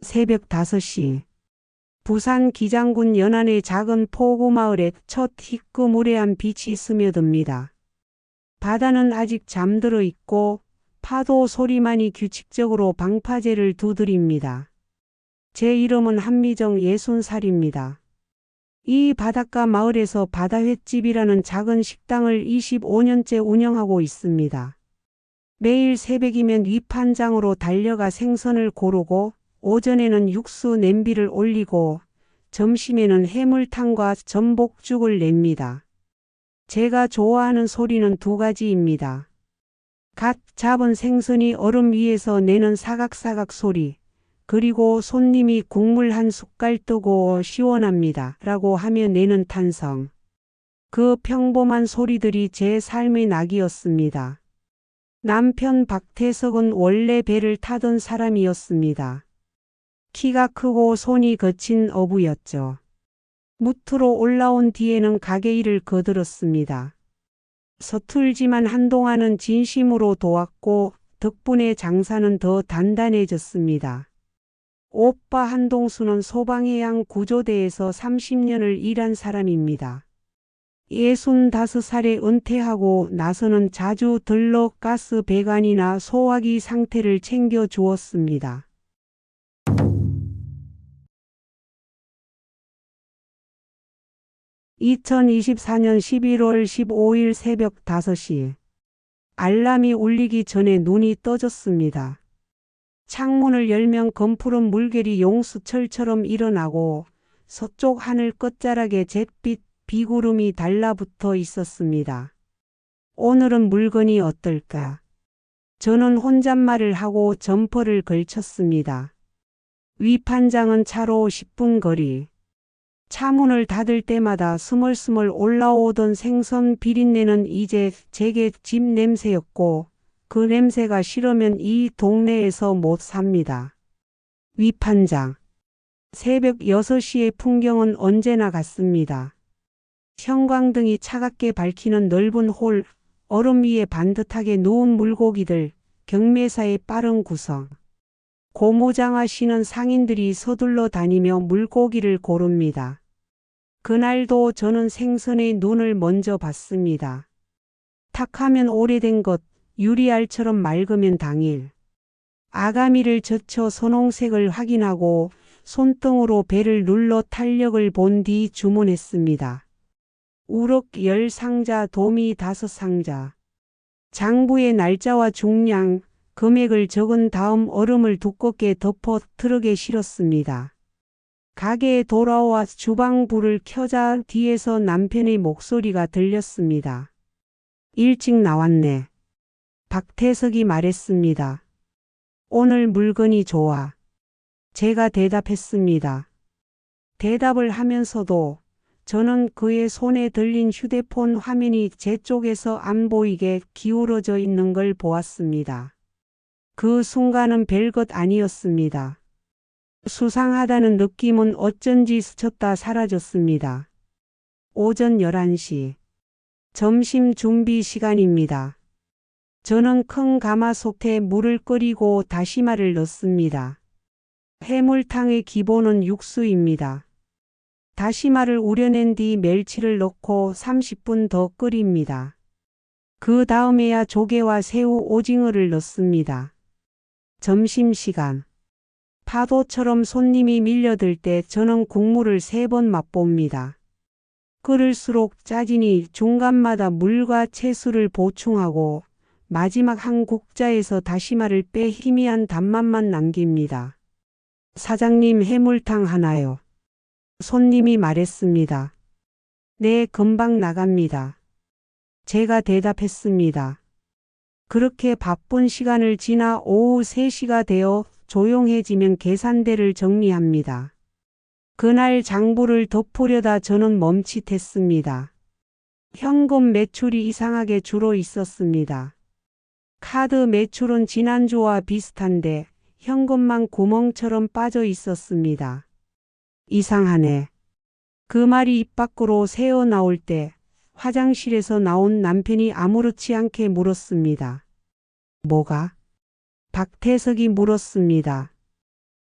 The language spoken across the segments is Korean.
새벽 5시. 부산 기장군 연안의 작은 포구마을에 첫 희끄무레한 빛이 스며듭니다. 바다는 아직 잠들어 있고 파도 소리만이 규칙적으로 방파제를 두드립니다. 제 이름은 한미정 60살입니다. 이 바닷가 마을에서 바다횟집이라는 작은 식당을 25년째 운영하고 있습니다. 매일 새벽이면 위판장으로 달려가 생선을 고르고 오전에는 육수 냄비를 올리고 점심에는 해물탕과 전복죽을 냅니다. 제가 좋아하는 소리는 2가지입니다. 갓 잡은 생선이 얼음 위에서 내는 사각사각 소리, 그리고 손님이 국물 한 숟갈 뜨고 시원합니다 라고 하며 내는 탄성. 그 평범한 소리들이 제 삶의 낙이었습니다. 남편 박태석은 원래 배를 타던 사람이었습니다. 키가 크고 손이 거친 어부였죠. 무트로 올라온 뒤에는 가게 일을 거들었습니다. 서툴지만 한동안은 진심으로 도왔고 덕분에 장사는 더 단단해졌습니다. 오빠 한동수는 소방해양 구조대에서 30년을 일한 사람입니다. 65살에 은퇴하고 나서는 자주 들러 가스 배관이나 소화기 상태를 챙겨 주었습니다. 2024년 11월 15일 새벽 5시. 알람이 울리기 전에 눈이 떠졌습니다. 창문을 열면 검푸른 물결이 용수철처럼 일어나고 서쪽 하늘 끝자락에 잿빛 비구름이 달라붙어 있었습니다. 오늘은 물건이 어떨까? 저는 혼잣말을 하고 점퍼를 걸쳤습니다. 위판장은 차로 10분 거리. 차문을 닫을 때마다 스멀스멀 올라오던 생선 비린내는 이제 제게 집 냄새였고 그 냄새가 싫으면 이 동네에서 못 삽니다. 위판장. 새벽 6시의 풍경은 언제나 같습니다. 형광등이 차갑게 밝히는 넓은 홀, 얼음 위에 반듯하게 누운 물고기들, 경매사의 빠른 구성. 고무장화 신은 상인들이 서둘러 다니며 물고기를 고릅니다. 그날도 저는 생선의 눈을 먼저 봤습니다. 탁하면 오래된 것, 유리알처럼 맑으면 당일. 아가미를 젖혀 선홍색을 확인하고 손등으로 배를 눌러 탄력을 본 뒤 주문했습니다. 우럭 10상자, 도미 5상자. 장부의 날짜와 중량, 금액을 적은 다음 얼음을 두껍게 덮어 트럭에 실었습니다. 가게에 돌아와 주방 불을 켜자 뒤에서 남편의 목소리가 들렸습니다. 일찍 나왔네. 박태석이 말했습니다. 오늘 물건이 좋아. 제가 대답했습니다. 대답을 하면서도 저는 그의 손에 들린 휴대폰 화면이 제 쪽에서 안 보이게 기울어져 있는 걸 보았습니다. 그 순간은 별것 아니었습니다. 수상하다는 느낌은 어쩐지 스쳤다 사라졌습니다. 오전 11시. 점심 준비 시간입니다. 저는 큰 가마솥에 물을 끓이고 다시마를 넣습니다. 해물탕의 기본은 육수입니다. 다시마를 우려낸 뒤 멸치를 넣고 30분 더 끓입니다. 그 다음에야 조개와 새우, 오징어를 넣습니다. 점심시간. 파도처럼 손님이 밀려들 때 저는 국물을 3번 맛봅니다. 끓을수록 짜지니 중간마다 물과 채소를 보충하고 마지막 한 국자에서 다시마를 빼 희미한 단맛만 남깁니다. 사장님, 해물탕 하나요? 손님이 말했습니다. 네, 금방 나갑니다. 제가 대답했습니다. 그렇게 바쁜 시간을 지나 오후 3시가 되어 조용해지면 계산대를 정리합니다. 그날 장부를 덮으려다 저는 멈칫했습니다. 현금 매출이 이상하게 줄어 있었습니다. 카드 매출은 지난주와 비슷한데 현금만 구멍처럼 빠져 있었습니다. 이상하네. 그 말이 입 밖으로 새어 나올 때 화장실에서 나온 남편이 아무렇지 않게 물었습니다. 뭐가? 박태석이 물었습니다.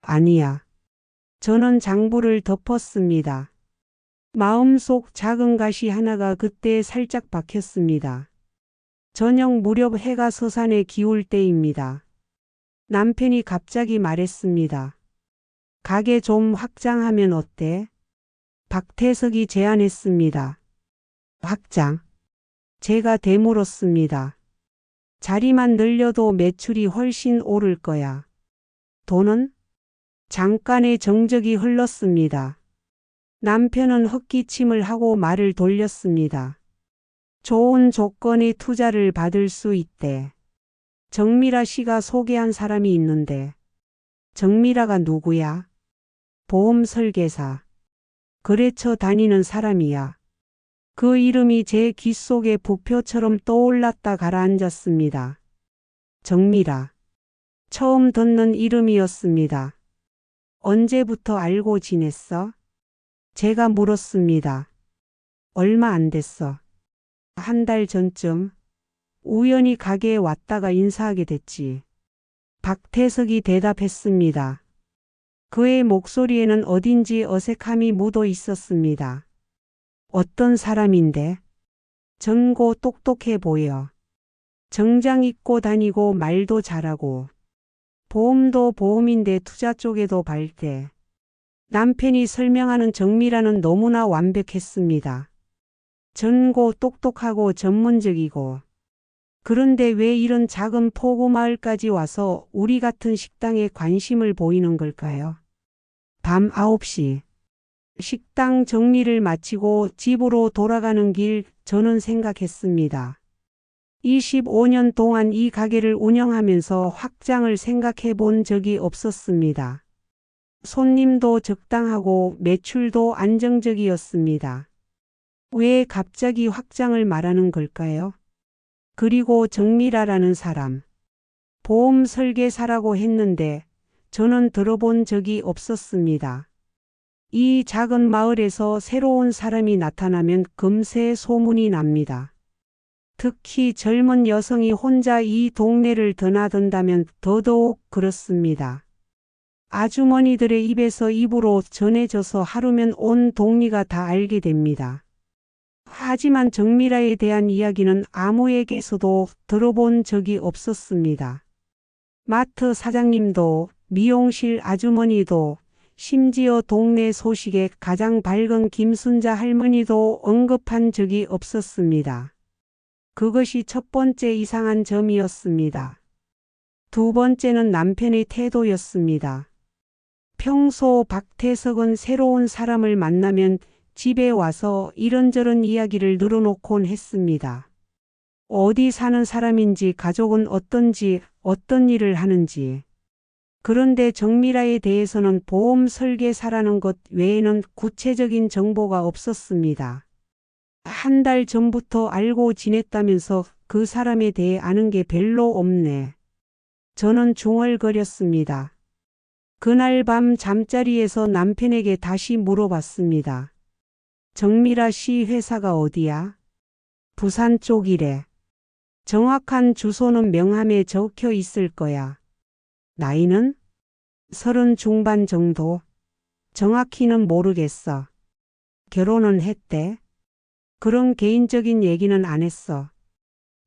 아니야. 저는 장부를 덮었습니다. 마음속 작은 가시 하나가 그때 살짝 박혔습니다. 저녁 무렵 해가 서산에 기울 때입니다. 남편이 갑자기 말했습니다. 가게 좀 확장하면 어때? 박태석이 제안했습니다. 확장? 제가 되물었습니다. 자리만 늘려도 매출이 훨씬 오를 거야. 돈은? 잠깐의 정적이 흘렀습니다. 남편은 헛기침을 하고 말을 돌렸습니다. 좋은 조건의 투자를 받을 수 있대. 정미라 씨가 소개한 사람이 있는데. 정미라가 누구야? 보험 설계사. 거래처 다니는 사람이야. 그 이름이 제 귓속에 부표처럼 떠올랐다 가라앉았습니다. 정미라. 처음 듣는 이름이었습니다. 언제부터 알고 지냈어? 제가 물었습니다. 얼마 안 됐어. 한 달 전쯤. 우연히 가게에 왔다가 인사하게 됐지. 박태석이 대답했습니다. 그의 목소리에는 어딘지 어색함이 묻어 있었습니다. 어떤 사람인데? 젊고 똑똑해 보여. 정장 입고 다니고 말도 잘하고. 보험도 보험인데 투자 쪽에도 밝대. 남편이 설명하는 정미라는 너무나 완벽했습니다. 젊고 똑똑하고 전문적이고. 그런데 왜 이런 작은 포구 마을까지 와서 우리 같은 식당에 관심을 보이는 걸까요? 밤 9시. 식당 정리를 마치고 집으로 돌아가는 길 저는 생각했습니다. 25년 동안 이 가게를 운영하면서 확장을 생각해 본 적이 없었습니다. 손님도 적당하고 매출도 안정적이었습니다. 왜 갑자기 확장을 말하는 걸까요? 그리고 정미라라는 사람. 보험 설계사라고 했는데 저는 들어본 적이 없었습니다. 이 작은 마을에서 새로운 사람이 나타나면 금세 소문이 납니다. 특히 젊은 여성이 혼자 이 동네를 드나든다면 더더욱 그렇습니다. 아주머니들의 입에서 입으로 전해져서 하루면 온 동리가 다 알게 됩니다. 하지만 정미라에 대한 이야기는 아무에게서도 들어본 적이 없었습니다. 마트 사장님도, 미용실 아주머니도, 심지어 동네 소식에 가장 밝은 김순자 할머니도 언급한 적이 없었습니다. 그것이 첫 번째 이상한 점이었습니다. 두 번째는 남편의 태도였습니다. 평소 박태석은 새로운 사람을 만나면 집에 와서 이런저런 이야기를 늘어놓곤 했습니다. 어디 사는 사람인지, 가족은 어떤지, 어떤 일을 하는지. 그런데 정미라에 대해서는 보험 설계사라는 것 외에는 구체적인 정보가 없었습니다. 한 달 전부터 알고 지냈다면서 그 사람에 대해 아는 게 별로 없네. 저는 중얼거렸습니다. 그날 밤 잠자리에서 남편에게 다시 물어봤습니다. 정미라 씨 회사가 어디야? 부산 쪽이래. 정확한 주소는 명함에 적혀 있을 거야. 나이는? 30 중반 정도? 정확히는 모르겠어. 결혼은 했대? 그런 개인적인 얘기는 안 했어.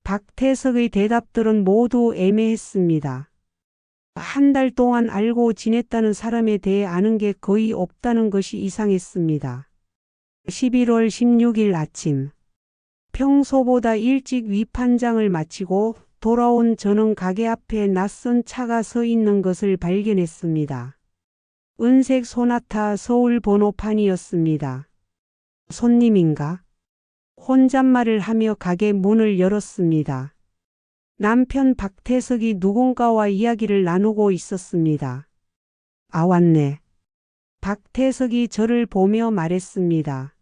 박태석의 대답들은 모두 애매했습니다. 한 달 동안 알고 지냈다는 사람에 대해 아는 게 거의 없다는 것이 이상했습니다. 11월 16일 아침. 평소보다 일찍 위판장을 마치고 돌아온 저는 가게 앞에 낯선 차가 서 있는 것을 발견했습니다. 은색 소나타 서울 번호판이었습니다. 손님인가? 혼잣말을 하며 가게 문을 열었습니다. 남편 박태석이 누군가와 이야기를 나누고 있었습니다. 아, 왔네. 박태석이 저를 보며 말했습니다.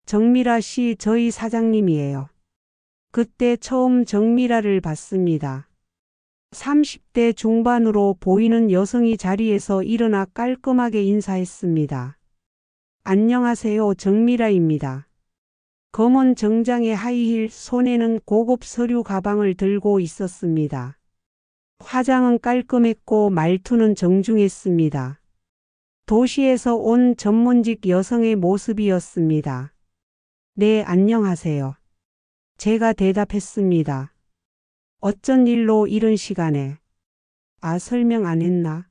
정미라 씨, 저희 사장님이에요. 그때 처음 정미라를 봤습니다. 30대 중반으로 보이는 여성이 자리에서 일어나 깔끔하게 인사했습니다. 안녕하세요, 정미라입니다. 검은 정장에 하이힐, 손에는 고급 서류 가방을 들고 있었습니다. 화장은 깔끔했고 말투는 정중했습니다. 도시에서 온 전문직 여성의 모습이었습니다. 네, 안녕하세요. 제가 대답했습니다. 어쩐 일로 이런 시간에? 설명 안 했나?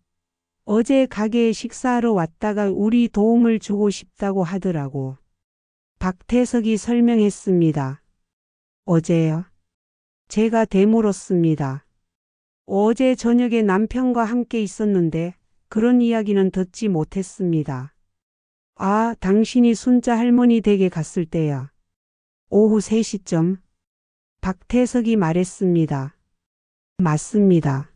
어제 가게에 식사하러 왔다가 우리 도움을 주고 싶다고 하더라고. 박태석이 설명했습니다. 어제요? 제가 되물었습니다. 어제 저녁에 남편과 함께 있었는데 그런 이야기는 듣지 못했습니다. 당신이 순자 할머니 댁에 갔을 때야. 오후 3시쯤. 박태석이 말했습니다. 맞습니다.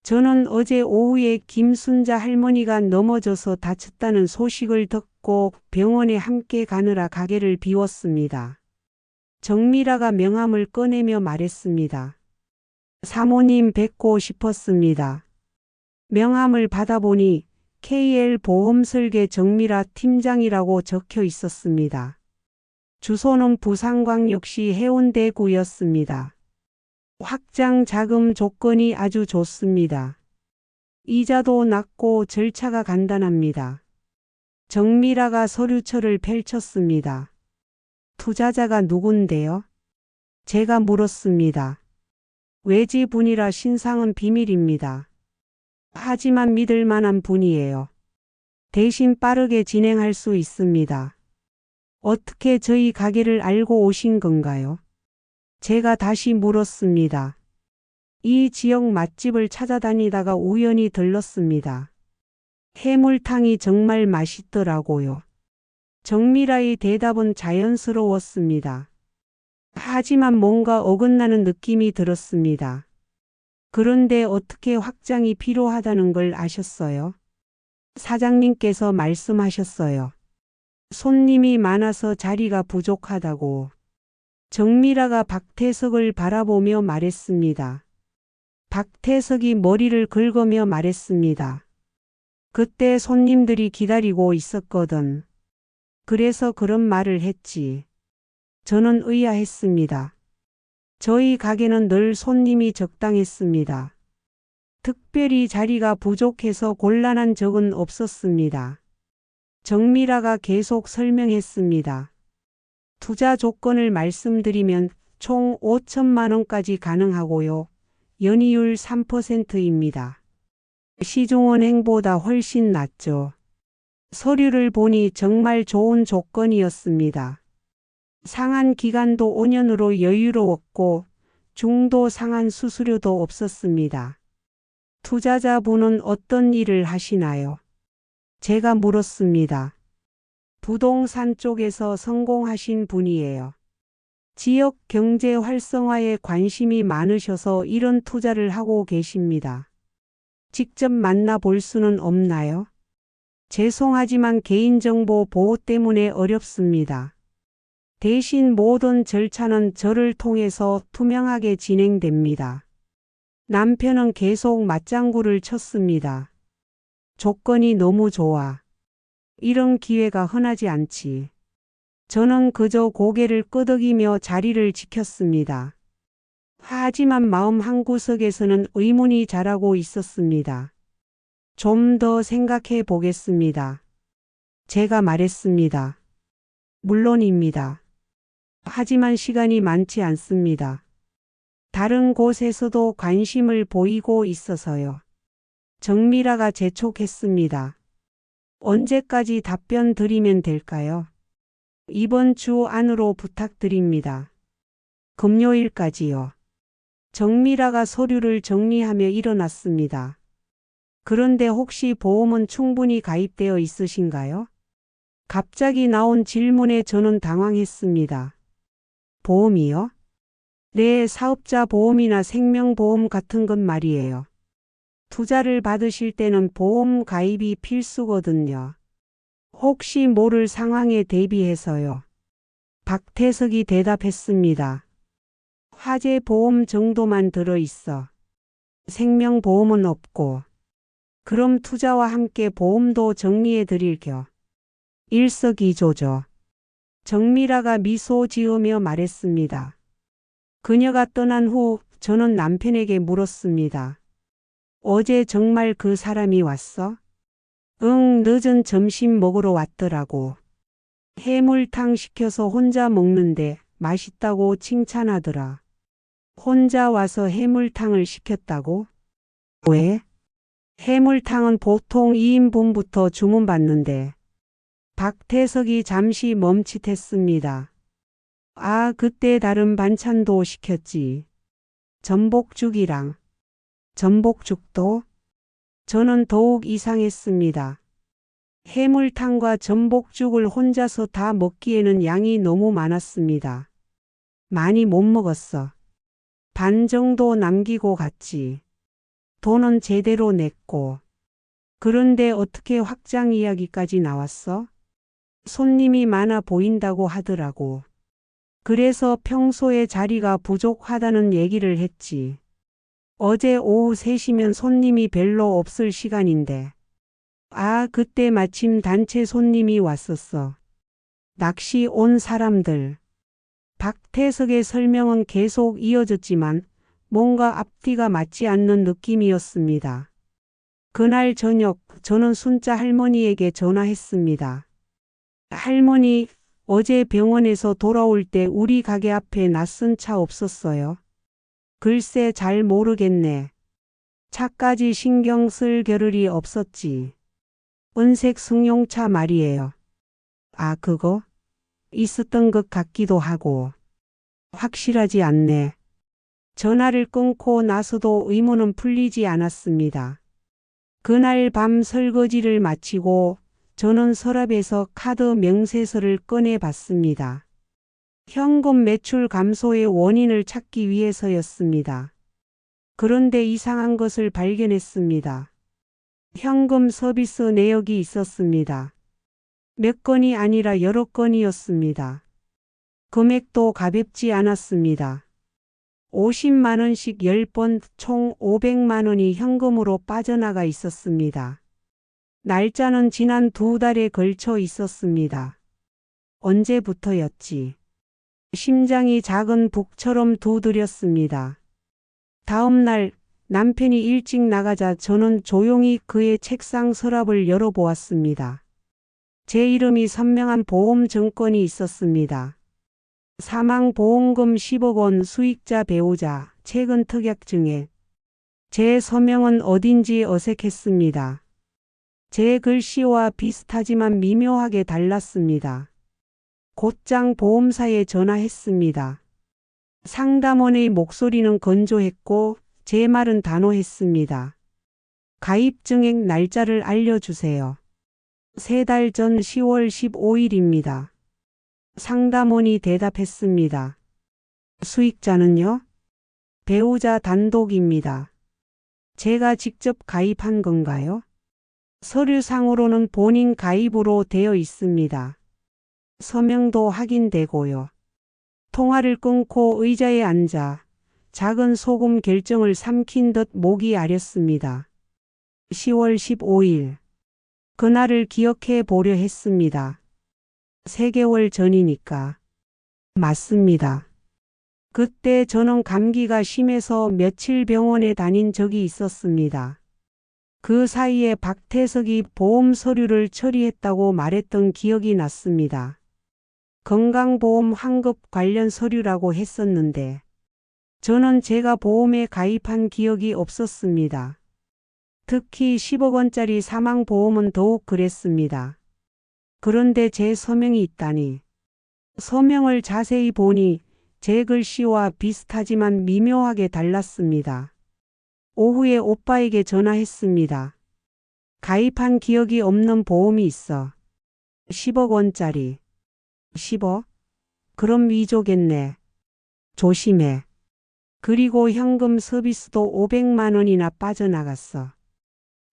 저는 어제 오후에 김순자 할머니가 넘어져서 다쳤다는 소식을 듣고 병원에 함께 가느라 가게를 비웠습니다. 정미라가 명함을 꺼내며 말했습니다. 사모님 뵙고 싶었습니다. 명함을 받아보니 KL 보험설계 정미라 팀장이라고 적혀 있었습니다. 주소는 부산광역시 해운대구였습니다. 확장 자금 조건이 아주 좋습니다. 이자도 낮고 절차가 간단합니다. 정미라가 서류처를 펼쳤습니다. 투자자가 누군데요? 제가 물었습니다. 외지 분이라 신상은 비밀입니다. 하지만 믿을 만한 분이에요. 대신 빠르게 진행할 수 있습니다. 어떻게 저희 가게를 알고 오신 건가요? 제가 다시 물었습니다. 이 지역 맛집을 찾아다니다가 우연히 들렀습니다. 해물탕이 정말 맛있더라고요. 정미라의 대답은 자연스러웠습니다. 하지만 뭔가 어긋나는 느낌이 들었습니다. 그런데 어떻게 확장이 필요하다는 걸 아셨어요? 사장님께서 말씀하셨어요. 손님이 많아서 자리가 부족하다고. 정미라가 박태석을 바라보며 말했습니다. 박태석이 머리를 긁으며 말했습니다. 그때 손님들이 기다리고 있었거든. 그래서 그런 말을 했지. 저는 의아했습니다. 저희 가게는 늘 손님이 적당했습니다. 특별히 자리가 부족해서 곤란한 적은 없었습니다. 정미라가 계속 설명했습니다. 투자 조건을 말씀드리면 총 5천만 원까지 가능하고요. 연이율 3%입니다. 시중은행보다 훨씬 낮죠. 서류를 보니 정말 좋은 조건이었습니다. 상한 기간도 5년으로 여유로웠고 중도 상한 수수료도 없었습니다. 투자자분은 어떤 일을 하시나요? 제가 물었습니다. 부동산 쪽에서 성공하신 분이에요. 지역 경제 활성화에 관심이 많으셔서 이런 투자를 하고 계십니다. 직접 만나볼 수는 없나요? 죄송하지만 개인정보 보호 때문에 어렵습니다. 대신 모든 절차는 저를 통해서 투명하게 진행됩니다. 남편은 계속 맞장구를 쳤습니다. 조건이 너무 좋아. 이런 기회가 흔하지 않지. 저는 그저 고개를 끄덕이며 자리를 지켰습니다. 하지만 마음 한구석에서는 의문이 자라고 있었습니다. 좀 더 생각해 보겠습니다. 제가 말했습니다. 물론입니다. 하지만 시간이 많지 않습니다. 다른 곳에서도 관심을 보이고 있어서요. 정미라가 재촉했습니다. 언제까지 답변 드리면 될까요? 이번 주 안으로 부탁드립니다. 금요일까지요. 정미라가 서류를 정리하며 일어났습니다. 그런데 혹시 보험은 충분히 가입되어 있으신가요? 갑자기 나온 질문에 저는 당황했습니다. 보험이요? 네, 사업자 보험이나 생명보험 같은 것 말이에요. 투자를 받으실 때는 보험 가입이 필수거든요. 혹시 모를 상황에 대비해서요. 박태석이 대답했습니다. 화재 보험 정도만 들어있어. 생명보험은 없고. 그럼 투자와 함께 보험도 정리해 드릴 겸. 일석이조죠. 정미라가 미소 지으며 말했습니다. 그녀가 떠난 후 저는 남편에게 물었습니다. 어제 정말 그 사람이 왔어? 응, 늦은 점심 먹으러 왔더라고. 해물탕 시켜서 혼자 먹는데 맛있다고 칭찬하더라. 혼자 와서 해물탕을 시켰다고? 왜? 해물탕은 보통 2인분부터 주문받는데. 박태석이 잠시 멈칫했습니다. 아, 그때 다른 반찬도 시켰지. 전복죽이랑. 전복죽도? 저는 더욱 이상했습니다. 해물탕과 전복죽을 혼자서 다 먹기에는 양이 너무 많았습니다. 많이 못 먹었어. 반 정도 남기고 갔지. 돈은 제대로 냈고. 그런데 어떻게 확장 이야기까지 나왔어? 손님이 많아 보인다고 하더라고. 그래서 평소에 자리가 부족하다는 얘기를 했지. 어제 오후 3시면 손님이 별로 없을 시간인데. 아, 그때 마침 단체 손님이 왔었어. 낚시 온 사람들. 박태석의 설명은 계속 이어졌지만 뭔가 앞뒤가 맞지 않는 느낌이었습니다. 그날 저녁 저는 순자 할머니에게 전화했습니다. 할머니, 어제 병원에서 돌아올 때 우리 가게 앞에 낯선 차 없었어요? 글쎄 잘 모르겠네. 차까지 신경 쓸 겨를이 없었지. 은색 승용차 말이에요. 아, 그거? 있었던 것 같기도 하고. 확실하지 않네. 전화를 끊고 나서도 의문은 풀리지 않았습니다. 그날 밤 설거지를 마치고 저는 서랍에서 카드 명세서를 꺼내 봤습니다. 현금 매출 감소의 원인을 찾기 위해서였습니다. 그런데 이상한 것을 발견했습니다. 현금 서비스 내역이 있었습니다. 몇 건이 아니라 여러 건이었습니다. 금액도 가볍지 않았습니다. 50만 원씩 10번 총 500만 원이 현금으로 빠져나가 있었습니다. 날짜는 지난 2달에 걸쳐 있었습니다. 언제부터였지? 심장이 작은 북처럼 두드렸습니다. 다음 날 남편이 일찍 나가자 저는 조용히 그의 책상 서랍을 열어보았습니다. 제 이름이 선명한 보험 증권이 있었습니다. 사망보험금 10억 원 수익자 배우자 최근 특약증에 제 서명은 어딘지 어색했습니다. 제 글씨와 비슷하지만 미묘하게 달랐습니다. 곧장 보험사에 전화했습니다. 상담원의 목소리는 건조했고 제 말은 단호했습니다. 가입 증액 날짜를 알려주세요. 3달 전 10월 15일입니다. 상담원이 대답했습니다. 수익자는요? 배우자 단독입니다. 제가 직접 가입한 건가요? 서류상으로는 본인 가입으로 되어 있습니다. 서명도 확인되고요. 통화를 끊고 의자에 앉아 작은 소금 결정을 삼킨 듯 목이 아렸습니다. 10월 15일. 그날을 기억해 보려 했습니다. 3개월 전이니까. 맞습니다. 그때 저는 감기가 심해서 며칠 병원에 다닌 적이 있었습니다. 그 사이에 박태석이 보험 서류를 처리했다고 말했던 기억이 났습니다. 건강보험 환급 관련 서류라고 했었는데 저는 제가 보험에 가입한 기억이 없었습니다. 특히 10억 원짜리 사망보험은 더욱 그랬습니다. 그런데 제 서명이 있다니. 서명을 자세히 보니 제 글씨와 비슷하지만 미묘하게 달랐습니다. 오후에 오빠에게 전화했습니다. 가입한 기억이 없는 보험이 있어. 10억 원짜리. 10억? 그럼 위조겠네. 조심해. 그리고 현금 서비스도 500만 원이나 빠져나갔어.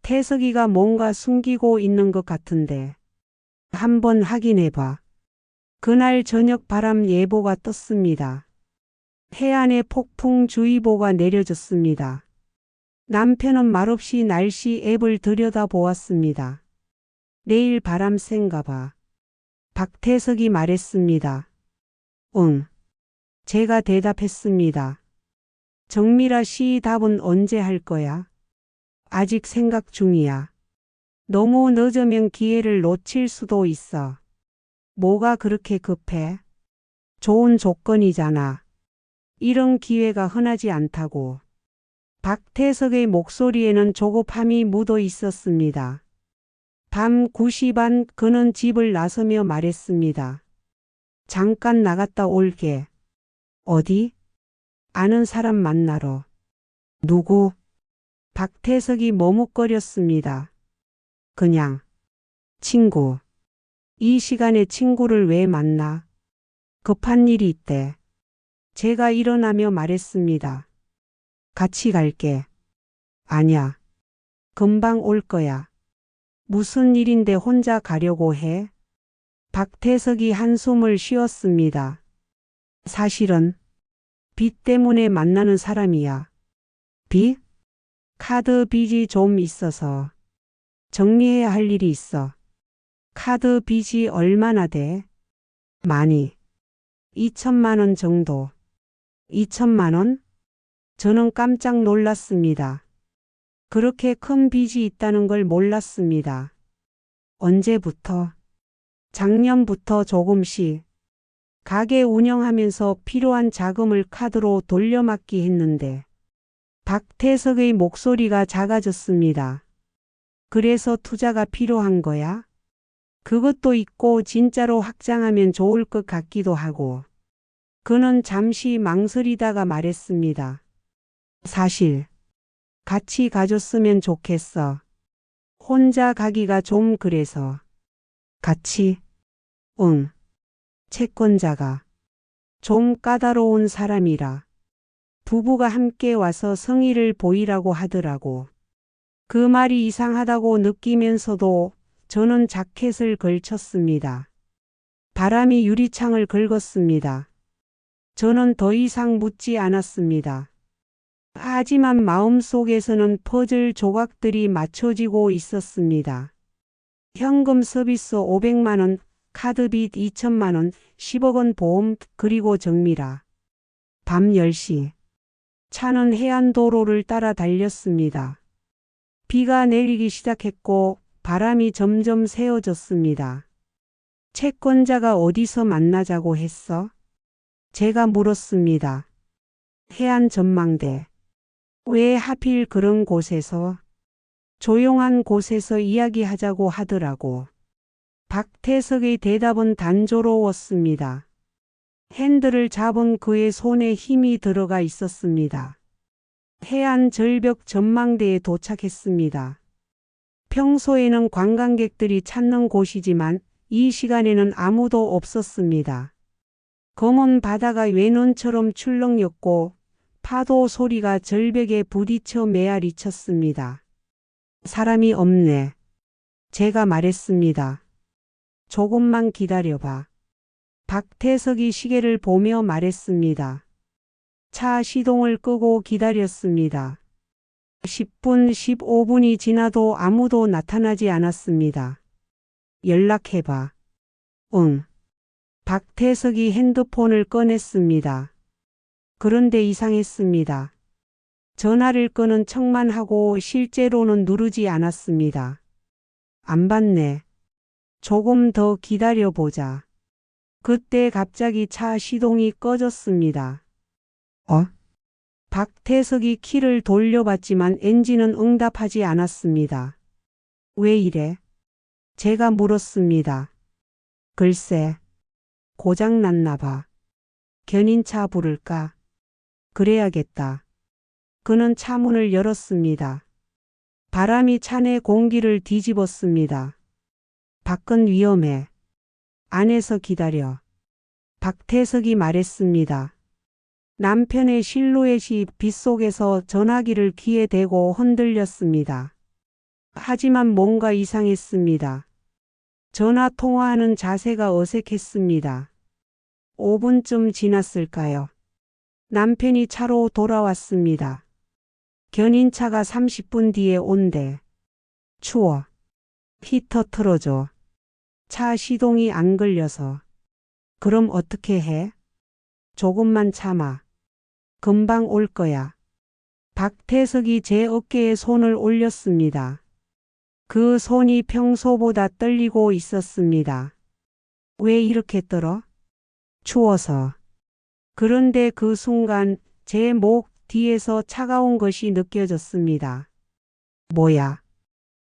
태석이가 뭔가 숨기고 있는 것 같은데. 한번 확인해봐. 그날 저녁 바람 예보가 떴습니다. 해안에 폭풍주의보가 내려졌습니다. 남편은 말없이 날씨 앱을 들여다보았습니다. 내일 바람 센가 봐. 박태석이 말했습니다. 응. 제가 대답했습니다. 정미라 씨 답은 언제 할 거야? 아직 생각 중이야. 너무 늦으면 기회를 놓칠 수도 있어. 뭐가 그렇게 급해? 좋은 조건이잖아. 이런 기회가 흔하지 않다고. 박태석의 목소리에는 조급함이 묻어 있었습니다. 밤 9시 반 그는 집을 나서며 말했습니다. 잠깐 나갔다 올게. 어디? 아는 사람 만나러. 누구? 박태석이 머뭇거렸습니다. 그냥. 친구. 이 시간에 친구를 왜 만나? 급한 일이 있대. 제가 일어나며 말했습니다. 같이 갈게. 아냐. 금방 올 거야. 무슨 일인데 혼자 가려고 해? 박태석이 한숨을 쉬었습니다. 사실은 빚 때문에 만나는 사람이야. 빚? 카드 빚이 좀 있어서 정리해야 할 일이 있어. 카드 빚이 얼마나 돼? 많이. 2천만 원 정도. 2천만 원? 저는 깜짝 놀랐습니다. 그렇게 큰 빚이 있다는 걸 몰랐습니다. 언제부터? 작년부터 조금씩. 가게 운영하면서 필요한 자금을 카드로 돌려막기 했는데 박태석의 목소리가 작아졌습니다. 그래서 투자가 필요한 거야? 그것도 있고 진짜로 확장하면 좋을 것 같기도 하고. 그는 잠시 망설이다가 말했습니다. 사실 같이 가줬으면 좋겠어. 혼자 가기가 좀 그래서. 같이? 응. 채권자가 좀 까다로운 사람이라. 부부가 함께 와서 성의를 보이라고 하더라고. 그 말이 이상하다고 느끼면서도 저는 자켓을 걸쳤습니다. 바람이 유리창을 긁었습니다. 저는 더 이상 묻지 않았습니다. 하지만 마음속에서는 퍼즐 조각들이 맞춰지고 있었습니다. 현금 서비스 500만 원, 카드빚 2천만 원, 10억 원 보험, 그리고 정미라. 밤 10시. 차는 해안도로를 따라 달렸습니다. 비가 내리기 시작했고 바람이 점점 세어졌습니다. 채권자가 어디서 만나자고 했어? 제가 물었습니다. 해안 전망대. 왜 하필 그런 곳에서? 조용한 곳에서 이야기하자고 하더라고. 박태석의 대답은 단조로웠습니다. 핸들을 잡은 그의 손에 힘이 들어가 있었습니다. 해안 절벽 전망대에 도착했습니다. 평소에는 관광객들이 찾는 곳이지만 이 시간에는 아무도 없었습니다. 검은 바다가 외눈처럼 출렁였고 파도 소리가 절벽에 부딪혀 메아리 쳤습니다. 사람이 없네. 제가 말했습니다. 조금만 기다려봐. 박태석이 시계를 보며 말했습니다. 차 시동을 끄고 기다렸습니다. 10분, 15분이 지나도 아무도 나타나지 않았습니다. 연락해봐. 응. 박태석이 핸드폰을 꺼냈습니다. 그런데 이상했습니다. 전화를 끄는 척만 하고 실제로는 누르지 않았습니다. 안 받네. 조금 더 기다려보자. 그때 갑자기 차 시동이 꺼졌습니다. 박태석이 키를 돌려봤지만 엔진은 응답하지 않았습니다. 왜 이래? 제가 물었습니다. 글쎄, 고장났나 봐. 견인차 부를까? 그래야겠다. 그는 차문을 열었습니다. 바람이 차 내 공기를 뒤집었습니다. 밖은 위험해. 안에서 기다려. 박태석이 말했습니다. 남편의 실루엣이 빗속에서 전화기를 귀에 대고 흔들렸습니다. 하지만 뭔가 이상했습니다. 전화 통화하는 자세가 어색했습니다. 5분쯤 지났을까요? 남편이 차로 돌아왔습니다. 견인차가 30분 뒤에 온대. 추워. 히터 틀어줘. 차 시동이 안 걸려서. 그럼 어떻게 해? 조금만 참아. 금방 올 거야. 박태석이 제 어깨에 손을 올렸습니다. 그 손이 평소보다 떨리고 있었습니다. 왜 이렇게 떨어? 추워서. 그런데 그 순간 제 목 뒤에서 차가운 것이 느껴졌습니다. 뭐야?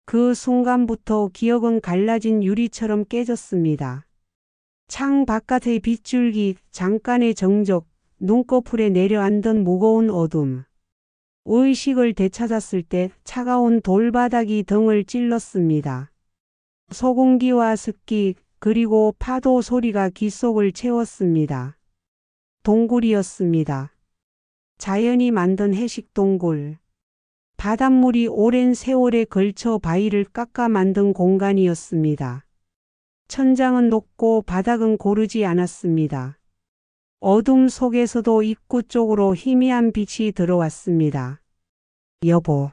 그 순간부터 기억은 갈라진 유리처럼 깨졌습니다. 창 바깥의 빗줄기, 잠깐의 정적, 눈꺼풀에 내려앉은 무거운 어둠. 의식을 되찾았을 때 차가운 돌바닥이 등을 찔렀습니다. 소공기와 습기, 그리고 파도 소리가 귓속을 채웠습니다. 동굴이었습니다. 자연이 만든 해식 동굴. 바닷물이 오랜 세월에 걸쳐 바위를 깎아 만든 공간이었습니다. 천장은 높고 바닥은 고르지 않았습니다. 어둠 속에서도 입구 쪽으로 희미한 빛이 들어왔습니다. 여보.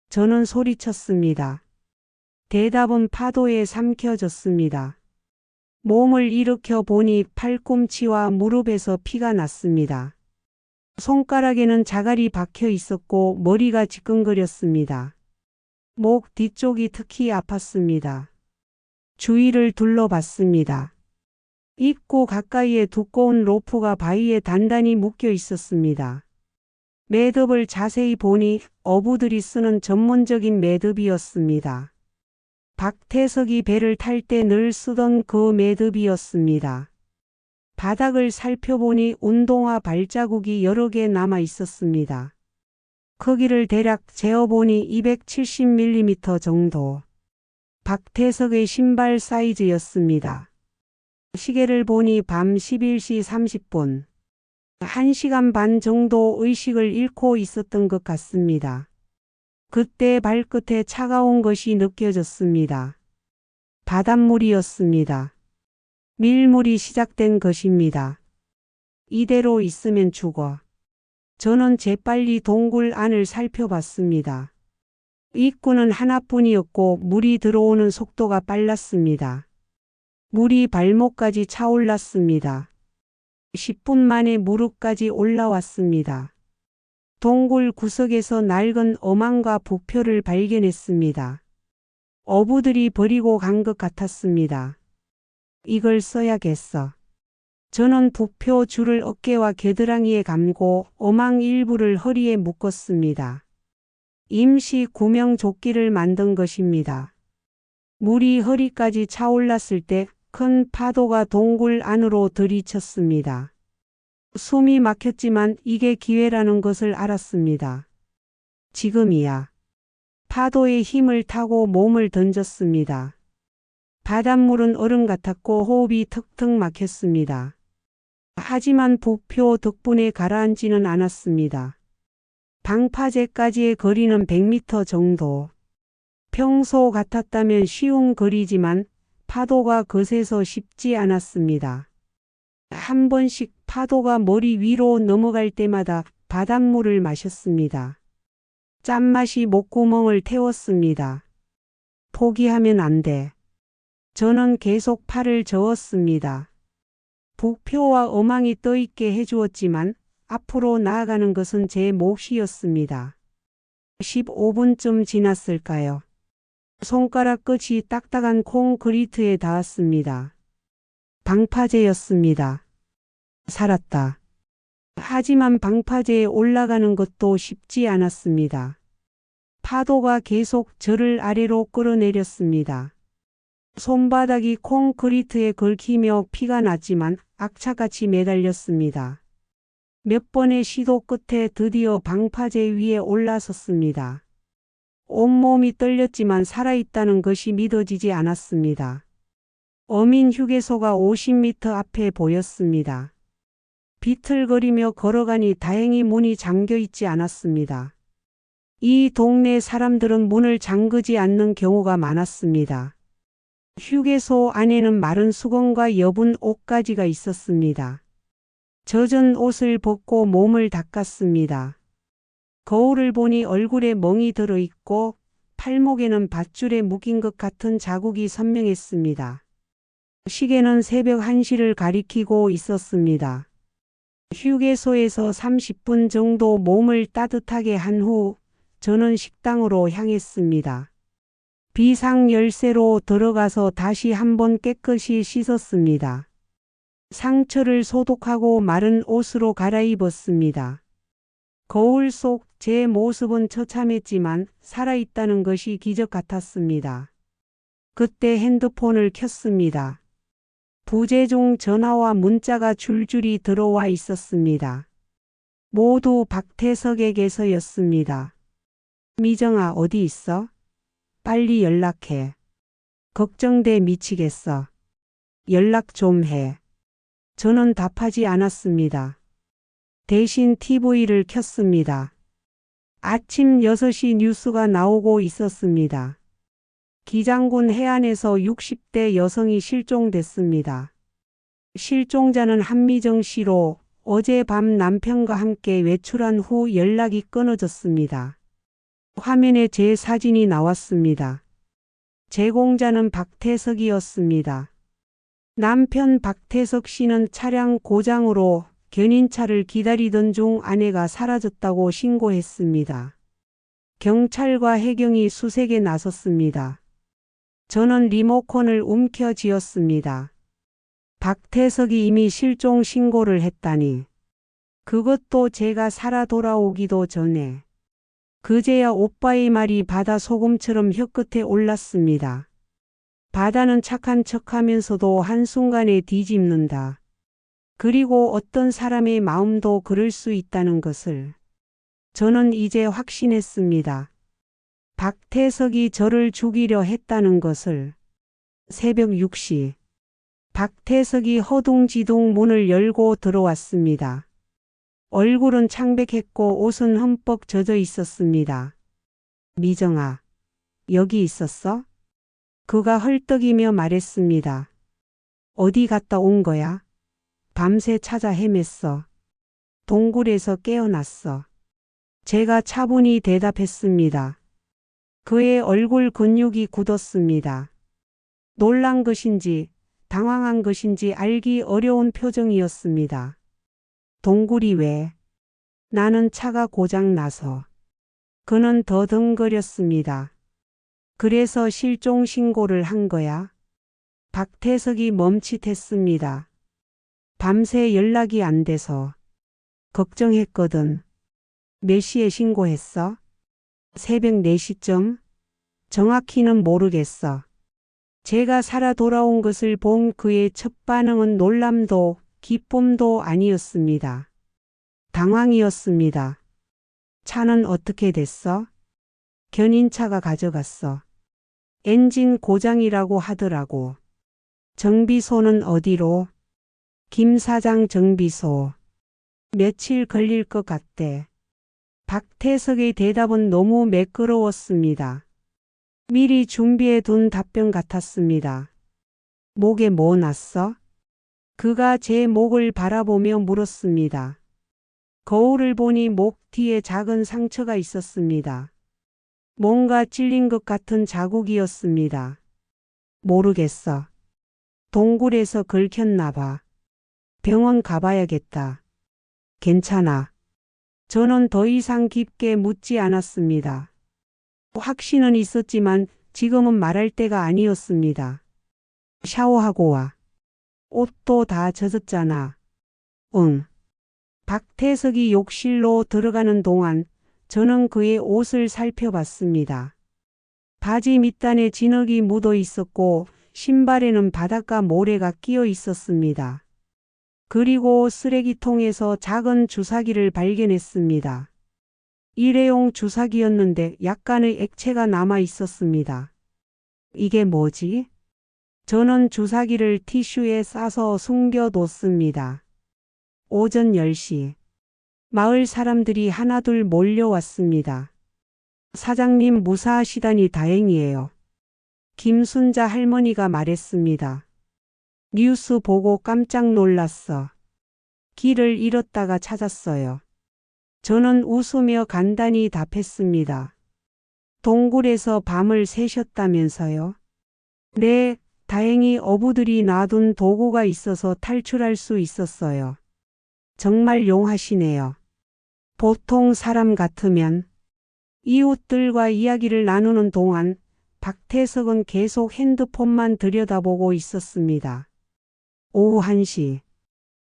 저는 소리쳤습니다. 대답은 파도에 삼켜졌습니다. 몸을 일으켜 보니 팔꿈치와 무릎에서 피가 났습니다. 손가락에는 자갈이 박혀 있었고 머리가 지끈거렸습니다. 목 뒤쪽이 특히 아팠습니다. 주위를 둘러봤습니다. 입구 가까이에 두꺼운 로프가 바위에 단단히 묶여 있었습니다. 매듭을 자세히 보니 어부들이 쓰는 전문적인 매듭이었습니다. 박태석이 배를 탈 때 늘 쓰던 그 매듭이었습니다. 바닥을 살펴보니 운동화 발자국이 여러 개 남아 있었습니다. 크기를 대략 재어보니 270mm 정도. 박태석의 신발 사이즈였습니다. 시계를 보니 밤 11시 30분. 1시간 반 정도 의식을 잃고 있었던 것 같습니다. 그때 발끝에 차가운 것이 느껴졌습니다. 바닷물이었습니다. 밀물이 시작된 것입니다. 이대로 있으면 죽어. 저는 재빨리 동굴 안을 살펴봤습니다. 입구는 하나뿐이었고 물이 들어오는 속도가 빨랐습니다. 물이 발목까지 차올랐습니다. 10분 만에 무릎까지 올라왔습니다. 동굴 구석에서 낡은 어망과 부표를 발견했습니다. 어부들이 버리고 간 것 같았습니다. 이걸 써야겠어. 저는 부표 줄을 어깨와 겨드랑이에 감고 어망 일부를 허리에 묶었습니다. 임시 구명조끼를 만든 것입니다. 물이 허리까지 차올랐을 때 큰 파도가 동굴 안으로 들이쳤습니다. 숨이 막혔지만 이게 기회라는 것을 알았습니다. 지금이야. 파도의 힘을 타고 몸을 던졌습니다. 바닷물은 얼음 같았고 호흡이 턱턱 막혔습니다. 하지만 부표 덕분에 가라앉지는 않았습니다. 방파제까지의 거리는 100m 정도. 평소 같았다면 쉬운 거리지만 파도가 거세서 쉽지 않았습니다. 한 번씩 파도가 머리 위로 넘어갈 때마다 바닷물을 마셨습니다. 짠맛이 목구멍을 태웠습니다. 포기하면 안 돼. 저는 계속 팔을 저었습니다. 부표와 어망이 떠있게 해주었지만 앞으로 나아가는 것은 제 몫이었습니다. 15분쯤 지났을까요? 손가락 끝이 딱딱한 콘크리트에 닿았습니다. 방파제였습니다. 살았다. 하지만 방파제에 올라가는 것도 쉽지 않았습니다. 파도가 계속 저를 아래로 끌어내렸습니다. 손바닥이 콘크리트에 긁히며 피가 났지만 악착같이 매달렸습니다. 몇 번의 시도 끝에 드디어 방파제 위에 올라섰습니다. 온몸이 떨렸지만 살아있다는 것이 믿어지지 않았습니다. 어민 휴게소가 50m 앞에 보였습니다. 비틀거리며 걸어가니 다행히 문이 잠겨있지 않았습니다. 이 동네 사람들은 문을 잠그지 않는 경우가 많았습니다. 휴게소 안에는 마른 수건과 여분 옷가지가 있었습니다. 젖은 옷을 벗고 몸을 닦았습니다. 거울을 보니 얼굴에 멍이 들어있고 팔목에는 밧줄에 묶인 것 같은 자국이 선명했습니다. 시계는 새벽 1시를 가리키고 있었습니다. 휴게소에서 30분 정도 몸을 따뜻하게 한 후 저는 식당으로 향했습니다. 비상 열쇠로 들어가서 다시 한번 깨끗이 씻었습니다. 상처를 소독하고 마른 옷으로 갈아입었습니다. 거울 속 제 모습은 처참했지만 살아있다는 것이 기적 같았습니다. 그때 핸드폰을 켰습니다. 부재중 전화와 문자가 줄줄이 들어와 있었습니다. 모두 박태석에게서였습니다. 미정아, 어디 있어? 빨리 연락해. 걱정돼 미치겠어. 연락 좀 해. 저는 답하지 않았습니다. 대신 TV를 켰습니다. 아침 6시 뉴스가 나오고 있었습니다. 기장군 해안에서 60대 여성이 실종됐습니다. 실종자는 한미정 씨로 어젯밤 남편과 함께 외출한 후 연락이 끊어졌습니다. 화면에 제 사진이 나왔습니다. 제공자는 박태석이었습니다. 남편 박태석 씨는 차량 고장으로 견인차를 기다리던 중 아내가 사라졌다고 신고했습니다. 경찰과 해경이 수색에 나섰습니다. 저는 리모컨을 움켜쥐었습니다. 박태석이 이미 실종 신고를 했다니. 그것도 제가 살아 돌아오기도 전에. 그제야 오빠의 말이 바다 소금처럼 혀끝에 올랐습니다. 바다는 착한 척하면서도 한순간에 뒤집는다. 그리고 어떤 사람의 마음도 그럴 수 있다는 것을 저는 이제 확신했습니다. 박태석이 저를 죽이려 했다는 것을. 새벽 6시. 박태석이 허둥지둥 문을 열고 들어왔습니다. 얼굴은 창백했고 옷은 흠뻑 젖어 있었습니다. 미정아, 여기 있었어? 그가 헐떡이며 말했습니다. 어디 갔다 온 거야? 밤새 찾아 헤맸어. 동굴에서 깨어났어. 제가 차분히 대답했습니다. 그의 얼굴 근육이 굳었습니다. 놀란 것인지 당황한 것인지 알기 어려운 표정이었습니다. 동굴이 왜? 나는 차가 고장나서. 그는 더듬거렸습니다. 그래서 실종 신고를 한 거야? 박태석이 멈칫했습니다. 밤새 연락이 안 돼서. 걱정했거든. 몇 시에 신고했어? 새벽 4시쯤? 정확히는 모르겠어. 제가 살아 돌아온 것을 본 그의 첫 반응은 놀람도 기쁨도 아니었습니다. 당황이었습니다. 차는 어떻게 됐어? 견인차가 가져갔어. 엔진 고장이라고 하더라고. 정비소는 어디로? 김 사장 정비소. 며칠 걸릴 것 같대. 박태석의 대답은 너무 매끄러웠습니다. 미리 준비해 둔 답변 같았습니다. 목에 뭐 났어? 그가 제 목을 바라보며 물었습니다. 거울을 보니 목 뒤에 작은 상처가 있었습니다. 뭔가 찔린 것 같은 자국이었습니다. 모르겠어. 동굴에서 긁혔나 봐. 병원 가봐야겠다. 괜찮아. 저는 더 이상 깊게 묻지 않았습니다. 확신은 있었지만 지금은 말할 때가 아니었습니다. 샤워하고 와. 옷도 다 젖었잖아. 응. 박태석이 욕실로 들어가는 동안 저는 그의 옷을 살펴봤습니다. 바지 밑단에 진흙이 묻어 있었고 신발에는 바닷가 모래가 끼어 있었습니다. 그리고 쓰레기통에서 작은 주사기를 발견했습니다. 일회용 주사기였는데 약간의 액체가 남아 있었습니다. 이게 뭐지? 저는 주사기를 티슈에 싸서 숨겨뒀습니다. 오전 10시. 마을 사람들이 하나둘 몰려왔습니다. 사장님 무사하시다니 다행이에요. 김순자 할머니가 말했습니다. 뉴스 보고 깜짝 놀랐어. 길을 잃었다가 찾았어요. 저는 웃으며 간단히 답했습니다. 동굴에서 밤을 새셨다면서요? 네, 다행히 어부들이 놔둔 도구가 있어서 탈출할 수 있었어요. 정말 용하시네요. 보통 사람 같으면 이웃들과 이야기를 나누는 동안 박태석은 계속 핸드폰만 들여다보고 있었습니다. 오후 1시.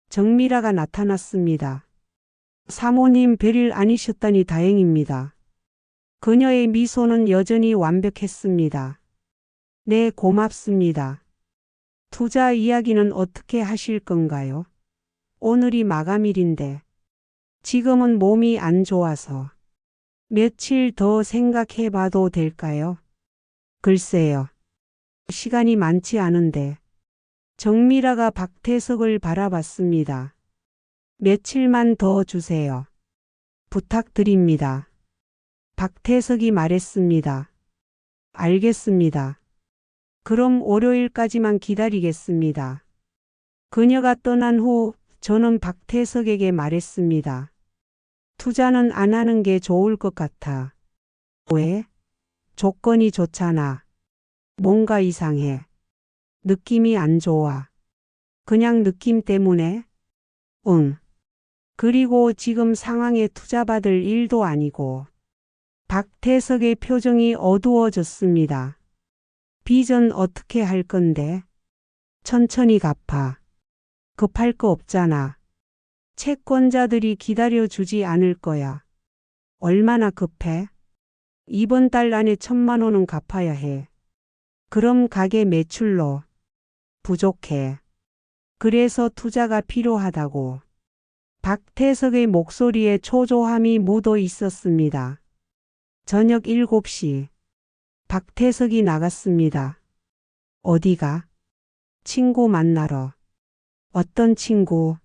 정미라가 나타났습니다. 사모님 별일 아니셨다니 다행입니다. 그녀의 미소는 여전히 완벽했습니다. 네, 고맙습니다. 투자 이야기는 어떻게 하실 건가요? 오늘이 마감일인데 지금은 몸이 안 좋아서 며칠 더 생각해 봐도 될까요? 글쎄요. 시간이 많지 않은데. 정미라가 박태석을 바라봤습니다. 며칠만 더 주세요. 부탁드립니다. 박태석이 말했습니다. 알겠습니다. 그럼 월요일까지만 기다리겠습니다. 그녀가 떠난 후 저는 박태석에게 말했습니다. 투자는 안 하는 게 좋을 것 같아. 왜? 조건이 좋잖아. 뭔가 이상해. 느낌이 안 좋아. 그냥 느낌 때문에? 응. 그리고 지금 상황에 투자받을 일도 아니고. 박태석의 표정이 어두워졌습니다. 빚은 어떻게 할 건데? 천천히 갚아. 급할 거 없잖아. 채권자들이 기다려주지 않을 거야. 얼마나 급해? 이번 달 안에 1,000만 원은 갚아야 해. 그럼 가게 매출로. 부족해. 그래서 투자가 필요하다고. 박태석의 목소리에 초조함이 묻어 있었습니다. 저녁 7시. 박태석이 나갔습니다. 어디가? 친구 만나러. 어떤 친구?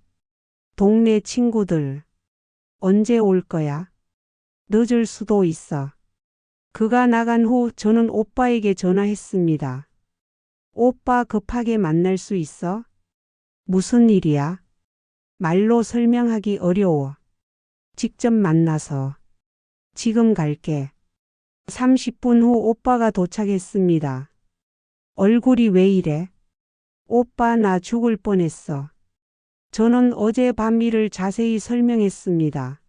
동네 친구들. 언제 올 거야? 늦을 수도 있어. 그가 나간 후 저는 오빠에게 전화했습니다. 오빠 급하게 만날 수 있어? 무슨 일이야? 말로 설명하기 어려워. 직접 만나서. 지금 갈게. 30분 후 오빠가 도착했습니다. 얼굴이 왜 이래? 오빠 나 죽을 뻔했어. 저는 어제 밤 일을 자세히 설명했습니다.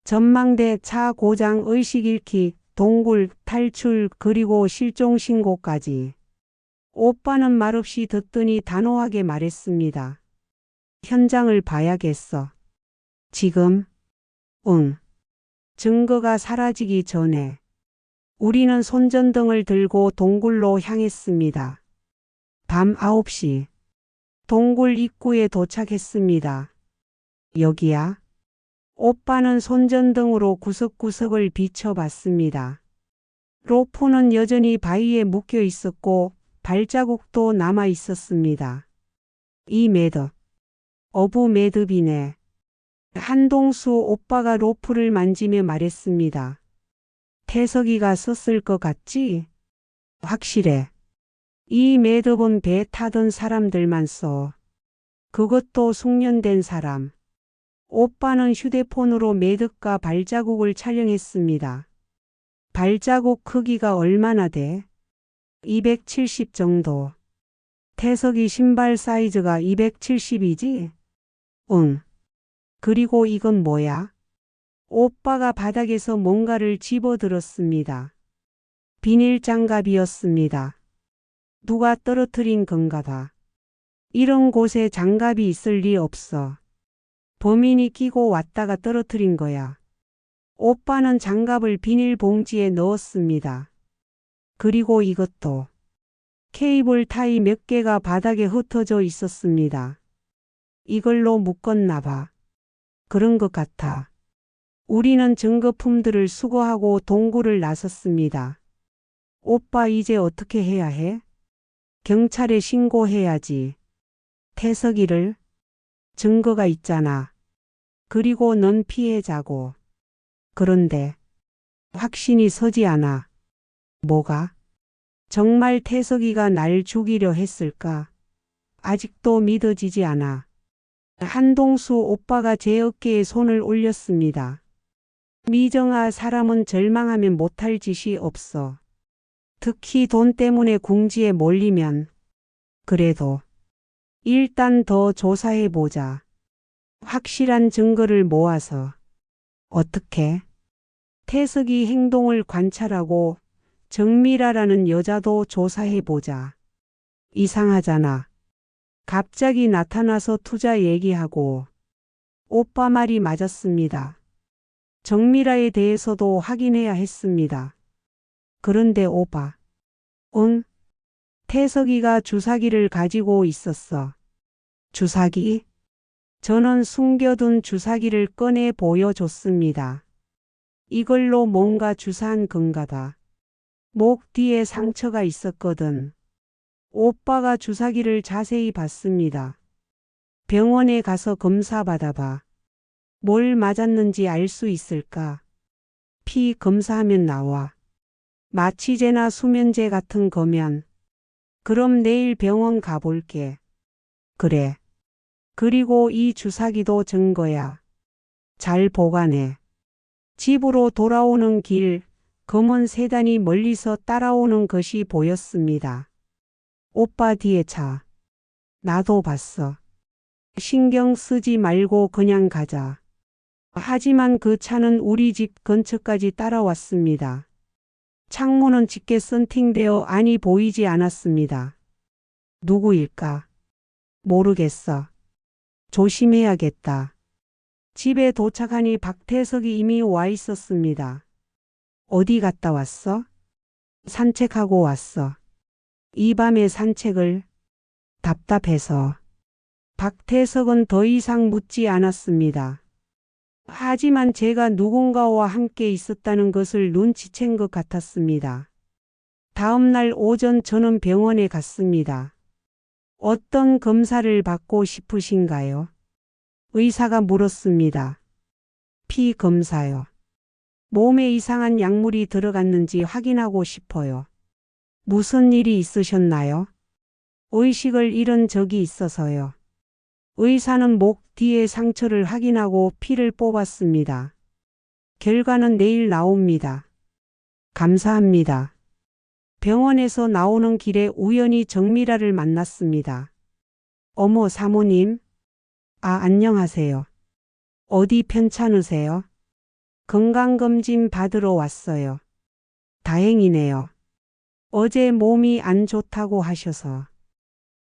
전망대 차 고장 의식 잃기, 동굴 탈출 그리고 실종 신고까지. 오빠는 말없이 듣더니 단호하게 말했습니다. 현장을 봐야겠어. 지금? 응. 증거가 사라지기 전에. 우리는 손전등을 들고 동굴로 향했습니다. 밤 9시. 동굴 입구에 도착했습니다. 여기야? 오빠는 손전등으로 구석구석을 비춰봤습니다. 로프는 여전히 바위에 묶여 있었고 발자국도 남아 있었습니다. 이 매듭. 어부 매듭이네. 한동수 오빠가 로프를 만지며 말했습니다. 태석이가 썼을 것 같지? 확실해. 이 매듭은 배 타던 사람들만 써. 그것도 숙련된 사람. 오빠는 휴대폰으로 매듭과 발자국을 촬영했습니다. 발자국 크기가 얼마나 돼? 270 정도. 태석이 신발 사이즈가 270이지? 응. 그리고 이건 뭐야? 오빠가 바닥에서 뭔가를 집어들었습니다. 비닐 장갑이었습니다. 누가 떨어뜨린 건가 봐. 이런 곳에 장갑이 있을 리 없어. 범인이 끼고 왔다가 떨어뜨린 거야. 오빠는 장갑을 비닐봉지에 넣었습니다. 그리고 이것도. 케이블 타이 몇 개가 바닥에 흩어져 있었습니다. 이걸로 묶었나 봐. 그런 것 같아. 우리는 증거품들을 수거하고 동굴을 나섰습니다. 오빠 이제 어떻게 해야 해? 경찰에 신고해야지. 태석이를? 증거가 있잖아. 그리고 넌 피해자고. 그런데 확신이 서지 않아. 뭐가? 정말 태석이가 날 죽이려 했을까? 아직도 믿어지지 않아. 한동수 오빠가 제 어깨에 손을 올렸습니다. 미정아, 사람은 절망하면 못할 짓이 없어. 특히 돈 때문에 궁지에 몰리면. 그래도 일단 더 조사해보자. 확실한 증거를 모아서. 어떻게? 태석이 행동을 관찰하고 정미라라는 여자도 조사해보자. 이상하잖아. 갑자기 나타나서 투자 얘기하고. 오빠 말이 맞았습니다. 정미라에 대해서도 확인해야 했습니다. 그런데 오빠. 응? 태석이가 주사기를 가지고 있었어. 주사기? 저는 숨겨둔 주사기를 꺼내 보여줬습니다. 이걸로 뭔가 주사한 건가다. 목 뒤에 상처가 있었거든. 오빠가 주사기를 자세히 봤습니다. 병원에 가서 검사 받아봐. 뭘 맞았는지 알 수 있을까? 피 검사하면 나와. 마취제나 수면제 같은 거면. 그럼 내일 병원 가볼게. 그래. 그리고 이 주사기도 증거야. 잘 보관해. 집으로 돌아오는 길, 검은 세단이 멀리서 따라오는 것이 보였습니다. 오빠 뒤에 차. 나도 봤어. 신경 쓰지 말고 그냥 가자. 하지만 그 차는 우리 집 근처까지 따라왔습니다. 창문은 짙게 썬팅되어 안이 보이지 않았습니다. 누구일까? 모르겠어. 조심해야겠다. 집에 도착하니 박태석이 이미 와 있었습니다. 어디 갔다 왔어? 산책하고 왔어. 이 밤에 산책을? 답답해서. 박태석은 더 이상 묻지 않았습니다. 하지만 제가 누군가와 함께 있었다는 것을 눈치챈 것 같았습니다. 다음 날 오전 저는 병원에 갔습니다. 어떤 검사를 받고 싶으신가요? 의사가 물었습니다. 피 검사요. 몸에 이상한 약물이 들어갔는지 확인하고 싶어요. 무슨 일이 있으셨나요? 의식을 잃은 적이 있어서요. 의사는 목 뒤에 상처를 확인하고 피를 뽑았습니다. 결과는 내일 나옵니다. 감사합니다. 병원에서 나오는 길에 우연히 정미라를 만났습니다. 어머 사모님. 안녕하세요. 어디 편찮으세요? 건강검진 받으러 왔어요. 다행이네요. 어제 몸이 안 좋다고 하셔서.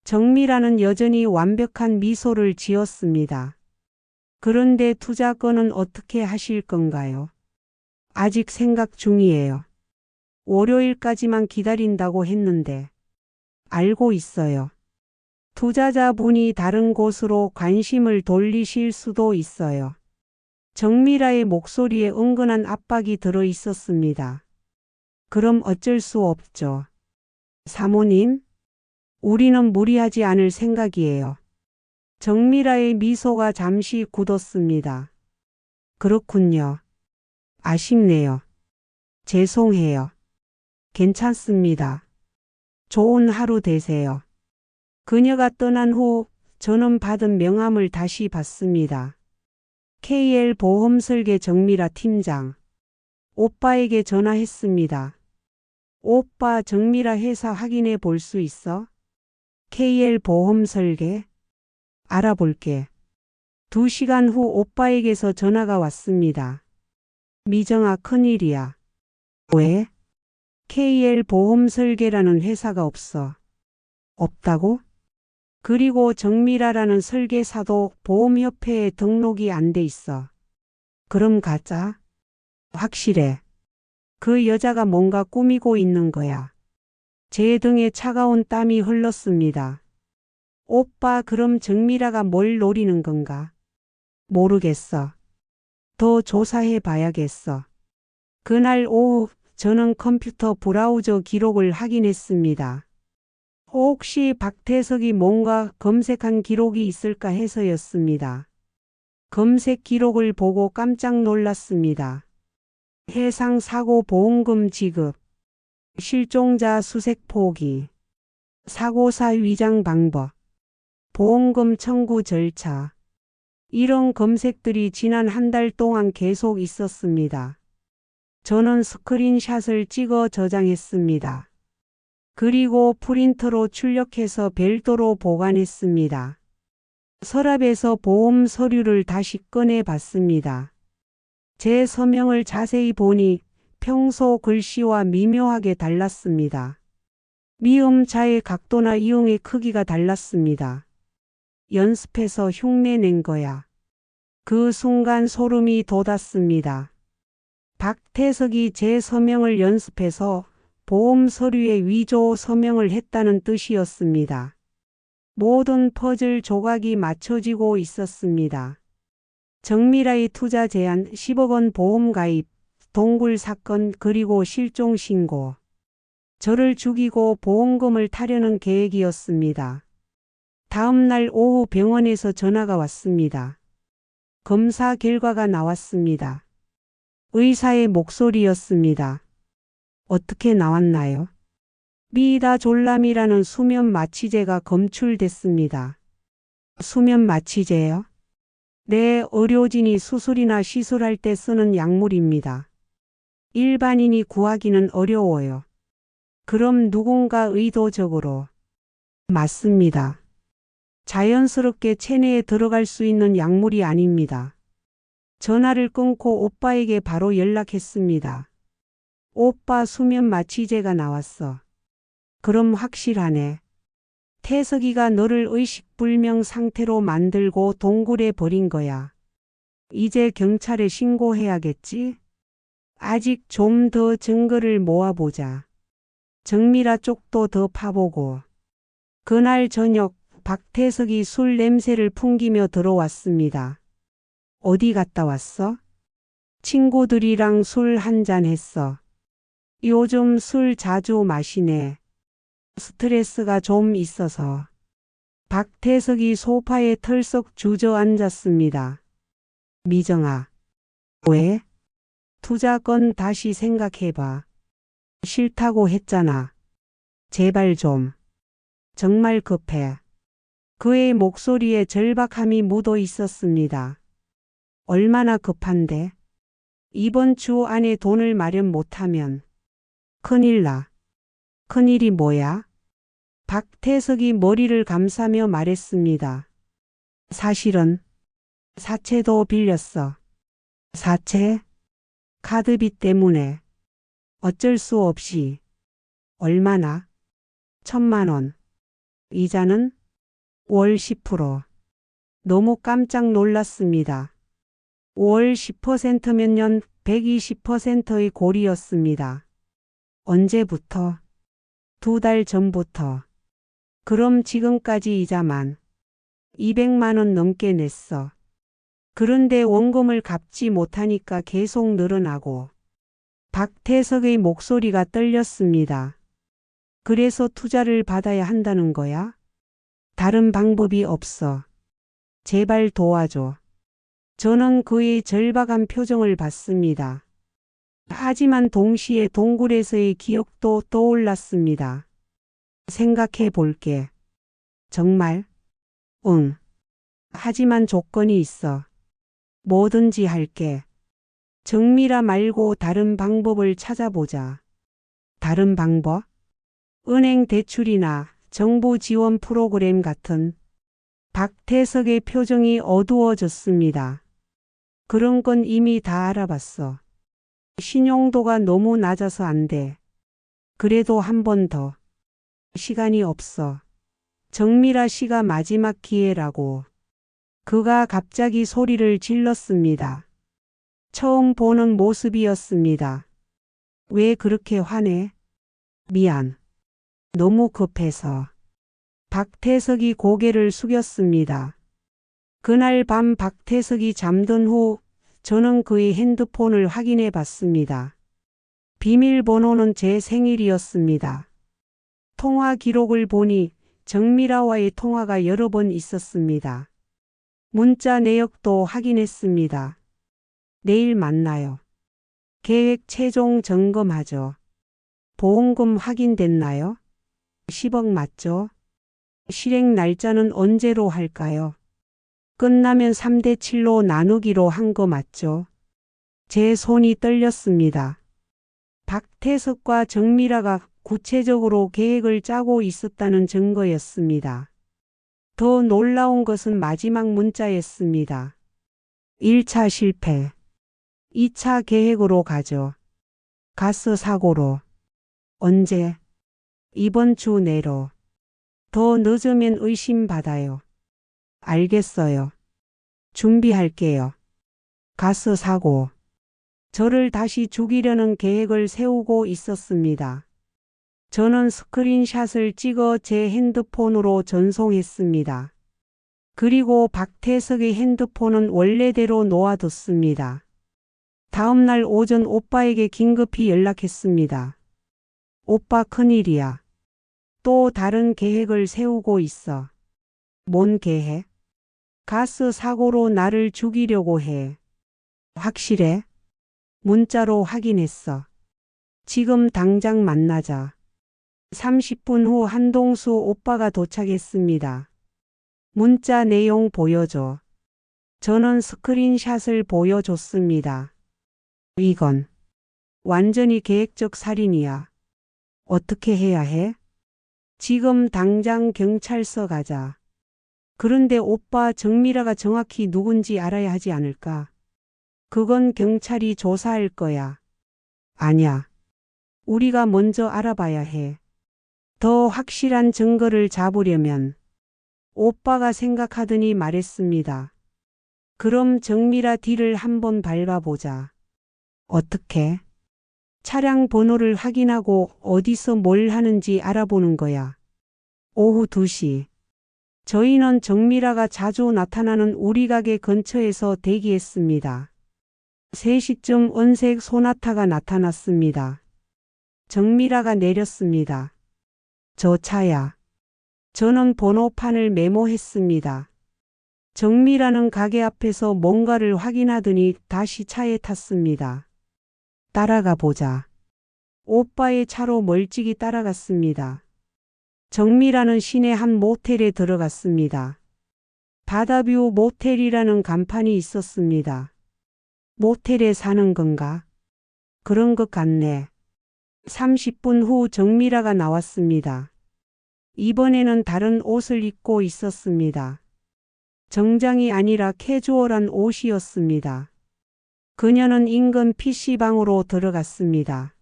정미라는 여전히 완벽한 미소를 지었습니다. 그런데 투자 건은 어떻게 하실 건가요? 아직 생각 중이에요. 월요일까지만 기다린다고 했는데. 알고 있어요. 투자자분이 다른 곳으로 관심을 돌리실 수도 있어요. 정미라의 목소리에 은근한 압박이 들어 있었습니다. 그럼 어쩔 수 없죠. 사모님, 우리는 무리하지 않을 생각이에요. 정미라의 미소가 잠시 굳었습니다. 그렇군요. 아쉽네요. 죄송해요. 괜찮습니다. 좋은 하루 되세요. 그녀가 떠난 후 저는 받은 명함을 다시 봤습니다. KL 보험설계 정미라 팀장. 오빠에게 전화했습니다. 오빠 정미라 회사 확인해 볼 수 있어? KL 보험설계? 알아볼게. 2시간 후 오빠에게서 전화가 왔습니다. 미정아 큰일이야. 왜? KL 보험설계라는 회사가 없어. 없다고? 그리고 정미라라는 설계사도 보험협회에 등록이 안 돼 있어. 그럼 가짜? 확실해. 그 여자가 뭔가 꾸미고 있는 거야. 제 등에 차가운 땀이 흘렀습니다. 오빠 그럼 정미라가 뭘 노리는 건가? 모르겠어. 더 조사해 봐야겠어. 그날 오후 저는 컴퓨터 브라우저 기록을 확인했습니다. 혹시 박태석이 뭔가 검색한 기록이 있을까 해서였습니다. 검색 기록을 보고 깜짝 놀랐습니다. 해상 사고 보험금 지급, 실종자 수색 포기, 사고사 위장 방법, 보험금 청구 절차. 이런 검색들이 지난 한 달 동안 계속 있었습니다. 저는 스크린샷을 찍어 저장했습니다. 그리고 프린터로 출력해서 별도로 보관했습니다. 서랍에서 보험 서류를 다시 꺼내 봤습니다. 제 서명을 자세히 보니 평소 글씨와 미묘하게 달랐습니다. 미음자의 각도나 이응의 크기가 달랐습니다. 연습해서 흉내낸 거야. 그 순간 소름이 돋았습니다. 박태석이 제 서명을 연습해서 보험 서류에 위조 서명을 했다는 뜻이었습니다. 모든 퍼즐 조각이 맞춰지고 있었습니다. 정미라의 투자 제한, 10억 원 보험 가입, 동굴 사건, 그리고 실종 신고. 저를 죽이고 보험금을 타려는 계획이었습니다. 다음 날 오후 병원에서 전화가 왔습니다. 검사 결과가 나왔습니다. 의사의 목소리였습니다. 어떻게 나왔나요? 미다졸람이라는 수면 마취제가 검출됐습니다. 수면 마취제요? 네, 의료진이 수술이나 시술할 때 쓰는 약물입니다. 일반인이 구하기는 어려워요. 그럼 누군가 의도적으로? 맞습니다. 자연스럽게 체내에 들어갈 수 있는 약물이 아닙니다. 전화를 끊고 오빠에게 바로 연락했습니다. 오빠, 수면 마취제가 나왔어. 그럼 확실하네. 태석이가 너를 의식불명 상태로 만들고 동굴에 버린 거야. 이제 경찰에 신고해야겠지? 아직 좀 더 증거를 모아보자. 정미라 쪽도 더 파보고. 그날 저녁 박태석이 술 냄새를 풍기며 들어왔습니다. 어디 갔다 왔어? 친구들이랑 술 한잔 했어. 요즘 술 자주 마시네. 스트레스가 좀 있어서. 박태석이 소파에 털썩 주저앉았습니다. 미정아. 왜? 투자건 다시 생각해봐. 싫다고 했잖아. 제발 좀. 정말 급해. 그의 목소리에 절박함이 묻어 있었습니다. 얼마나 급한데? 이번 주 안에 돈을 마련 못하면 큰일 나. 큰일이 뭐야? 박태석이 머리를 감싸며 말했습니다. 사실은 사채도 빌렸어. 사채? 카드비 때문에. 어쩔 수 없이. 얼마나? 1,000만 원. 이자는? 월 10%. 너무 깜짝 놀랐습니다. 월 10%면 년 120%의 골이었습니다. 언제부터? 2달 전부터. 그럼 지금까지 이자만 200만 원 넘게 냈어. 그런데 원금을 갚지 못하니까 계속 늘어나고. 박태석의 목소리가 떨렸습니다. 그래서 투자를 받아야 한다는 거야? 다른 방법이 없어. 제발 도와줘. 저는 그의 절박한 표정을 봤습니다. 하지만 동시에 동굴에서의 기억도 떠올랐습니다. 생각해 볼게. 정말? 응. 하지만 조건이 있어. 뭐든지 할게. 정미라 말고 다른 방법을 찾아보자. 다른 방법? 은행 대출이나 정부 지원 프로그램 같은. 박태석의 표정이 어두워졌습니다. 그런 건 이미 다 알아봤어. 신용도가 너무 낮아서 안 돼. 그래도 한 번 더. 시간이 없어. 정미라 씨가 마지막 기회라고. 그가 갑자기 소리를 질렀습니다. 처음 보는 모습이었습니다. 왜 그렇게 화내? 미안. 너무 급해서. 박태석이 고개를 숙였습니다. 그날 밤 박태석이 잠든 후 저는 그의 핸드폰을 확인해 봤습니다. 비밀번호는 제 생일이었습니다. 통화 기록을 보니 정미라와의 통화가 여러 번 있었습니다. 문자 내역도 확인했습니다. 내일 만나요. 계획 최종 점검하죠. 보험금 확인됐나요? 10억 맞죠? 실행 날짜는 언제로 할까요? 끝나면 3대7로 나누기로 한 거 맞죠? 제 손이 떨렸습니다. 박태석과 정미라가 구체적으로 계획을 짜고 있었다는 증거였습니다. 더 놀라운 것은 마지막 문자였습니다. 1차 실패. 2차 계획으로 가죠. 가스 사고로. 언제? 이번 주 내로. 더 늦으면 의심받아요. 알겠어요. 준비할게요. 가스 사고. 저를 다시 죽이려는 계획을 세우고 있었습니다. 저는 스크린샷을 찍어 제 핸드폰으로 전송했습니다. 그리고 박태석의 핸드폰은 원래대로 놓아뒀습니다. 다음 날 오전 오빠에게 긴급히 연락했습니다. 오빠 큰일이야. 또 다른 계획을 세우고 있어. 뭔 계획? 가스 사고로 나를 죽이려고 해. 확실해? 문자로 확인했어. 지금 당장 만나자. 30분 후 한동수 오빠가 도착했습니다. 문자 내용 보여줘. 저는 스크린샷을 보여줬습니다. 이건 완전히 계획적 살인이야. 어떻게 해야 해? 지금 당장 경찰서 가자. 그런데 오빠 정미라가 정확히 누군지 알아야 하지 않을까? 그건 경찰이 조사할 거야. 아니야. 우리가 먼저 알아봐야 해. 더 확실한 증거를 잡으려면. 오빠가 생각하더니 말했습니다. 그럼 정미라 뒤를 한번 밟아보자. 어떻게? 차량 번호를 확인하고 어디서 뭘 하는지 알아보는 거야. 오후 2시. 저희는 정미라가 자주 나타나는 우리 가게 근처에서 대기했습니다. 3시쯤 은색 소나타가 나타났습니다. 정미라가 내렸습니다. 저 차야. 저는 번호판을 메모했습니다. 정미라는 가게 앞에서 뭔가를 확인하더니 다시 차에 탔습니다. 따라가 보자. 오빠의 차로 멀찍이 따라갔습니다. 정미라는 시내 한 모텔에 들어갔습니다. 바다뷰 모텔이라는 간판이 있었습니다. 모텔에 사는 건가? 그런 것 같네. 30분 후 정미라가 나왔습니다. 이번에는 다른 옷을 입고 있었습니다. 정장이 아니라 캐주얼한 옷이었습니다. 그녀는 인근 PC방으로 들어갔습니다.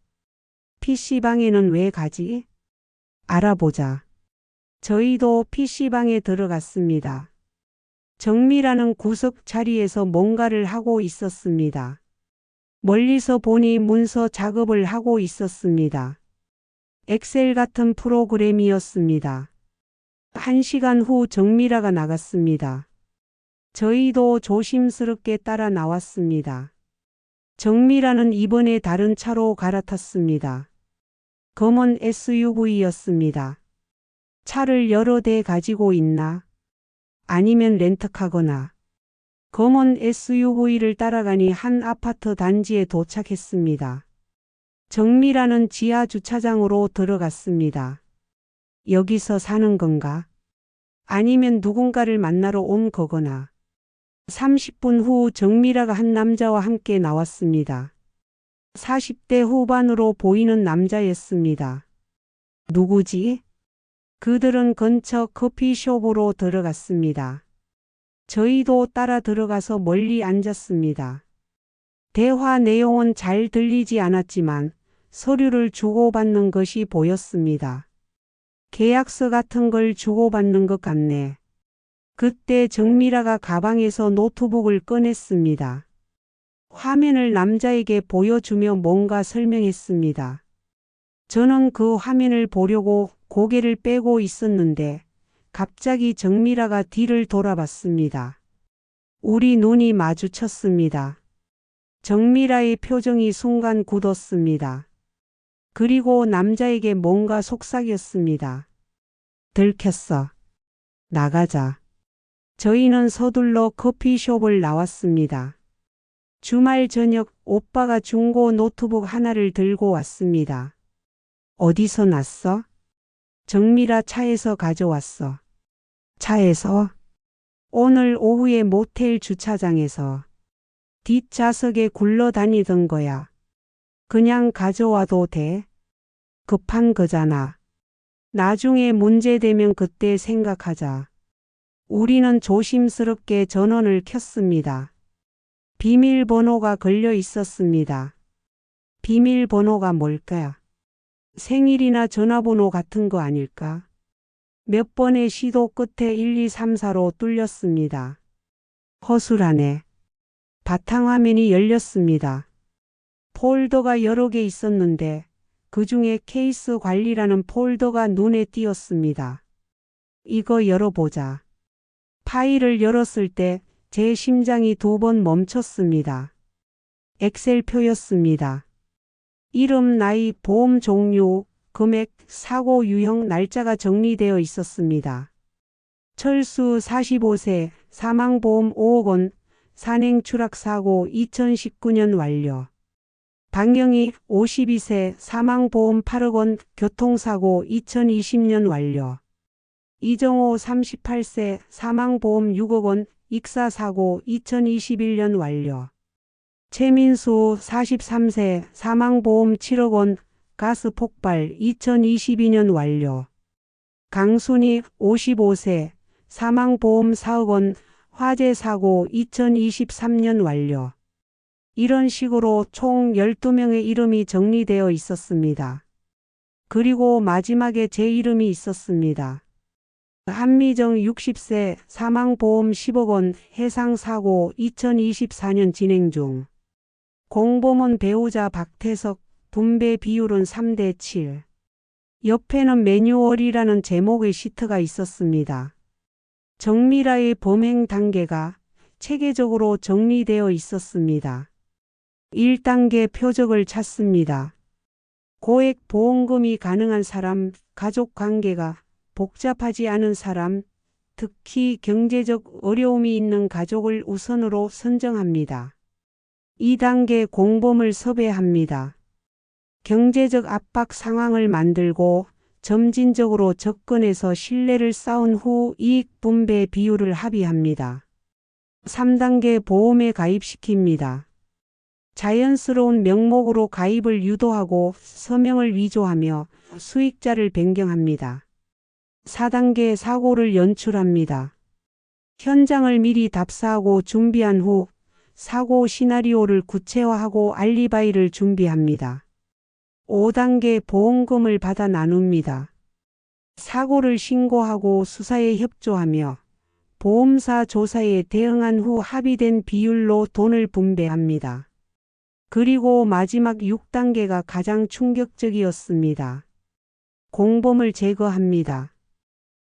PC방에는 왜 가지? 알아보자. 저희도 PC방에 들어갔습니다. 정미라는 구석 자리에서 뭔가를 하고 있었습니다. 멀리서 보니 문서 작업을 하고 있었습니다. 엑셀 같은 프로그램이었습니다. 1시간 후 정미라가 나갔습니다. 저희도 조심스럽게 따라 나왔습니다. 정미라는 이번에 다른 차로 갈아탔습니다. 검은 SUV였습니다. 차를 여러 대 가지고 있나? 아니면 렌트카거나. 검은 SUV를 따라가니 한 아파트 단지에 도착했습니다. 정미라는 지하 주차장으로 들어갔습니다. 여기서 사는 건가? 아니면 누군가를 만나러 온 거거나. 30분 후 정미라가 한 남자와 함께 나왔습니다. 40대 후반으로 보이는 남자였습니다. 누구지? 그들은 근처 커피숍으로 들어갔습니다. 저희도 따라 들어가서 멀리 앉았습니다. 대화 내용은 잘 들리지 않았지만 서류를 주고받는 것이 보였습니다. 계약서 같은 걸 주고받는 것 같네. 그때 정미라가 가방에서 노트북을 꺼냈습니다. 화면을 남자에게 보여주며 뭔가 설명했습니다. 저는 그 화면을 보려고 고개를 빼고 있었는데 갑자기 정미라가 뒤를 돌아봤습니다. 우리 눈이 마주쳤습니다. 정미라의 표정이 순간 굳었습니다. 그리고 남자에게 뭔가 속삭였습니다. 들켰어. 나가자. 저희는 서둘러 커피숍을 나왔습니다. 주말 저녁 오빠가 중고 노트북 하나를 들고 왔습니다. 어디서 났어? 정미라 차에서 가져왔어. 차에서? 오늘 오후에 모텔 주차장에서. 뒷좌석에 굴러다니던 거야. 그냥 가져와도 돼? 급한 거잖아. 나중에 문제되면 그때 생각하자. 우리는 조심스럽게 전원을 켰습니다. 비밀번호가 걸려 있었습니다. 비밀번호가 뭘까? 생일이나 전화번호 같은 거 아닐까? 몇 번의 시도 끝에 1, 2, 3, 4로 뚫렸습니다. 허술하네. 바탕화면이 열렸습니다. 폴더가 여러 개 있었는데 그 중에 케이스 관리라는 폴더가 눈에 띄었습니다. 이거 열어보자. 파일을 열었을 때 제 심장이 2번 멈췄습니다. 엑셀표였습니다. 이름, 나이, 보험 종류, 금액, 사고 유형, 날짜가 정리되어 있었습니다. 철수 45세, 사망보험 5억 원, 산행 추락사고 2019년 완료. 박영희 52세, 사망보험 8억 원, 교통사고 2020년 완료. 이정호 38세, 사망보험 6억 원, 익사사고 2021년 완료. 최민수 43세, 사망보험 7억 원, 가스폭발 2022년 완료. 강순희 55세, 사망보험 4억 원, 화재사고 2023년 완료. 이런 식으로 총 12명의 이름이 정리되어 있었습니다. 그리고 마지막에 제 이름이 있었습니다. 한미정 60세, 사망보험 10억 원, 해상사고 2024년 진행 중. 공범은 배우자 박태석, 분배 비율은 3대 7. 옆에는 매뉴얼이라는 제목의 시트가 있었습니다. 정미라의 범행 단계가 체계적으로 정리되어 있었습니다. 1단계 표적을 찾습니다. 고액 보험금이 가능한 사람, 가족 관계가 복잡하지 않은 사람, 특히 경제적 어려움이 있는 가족을 우선으로 선정합니다. 2단계 공범을 섭외합니다. 경제적 압박 상황을 만들고 점진적으로 접근해서 신뢰를 쌓은 후 이익 분배 비율을 합의합니다. 3단계 보험에 가입시킵니다. 자연스러운 명목으로 가입을 유도하고 서명을 위조하며 수익자를 변경합니다. 4단계 사고를 연출합니다. 현장을 미리 답사하고 준비한 후 사고 시나리오를 구체화하고 알리바이를 준비합니다. 5단계 보험금을 받아 나눕니다. 사고를 신고하고 수사에 협조하며 보험사 조사에 대응한 후 합의된 비율로 돈을 분배합니다. 그리고 마지막 6단계가 가장 충격적이었습니다. 공범을 제거합니다.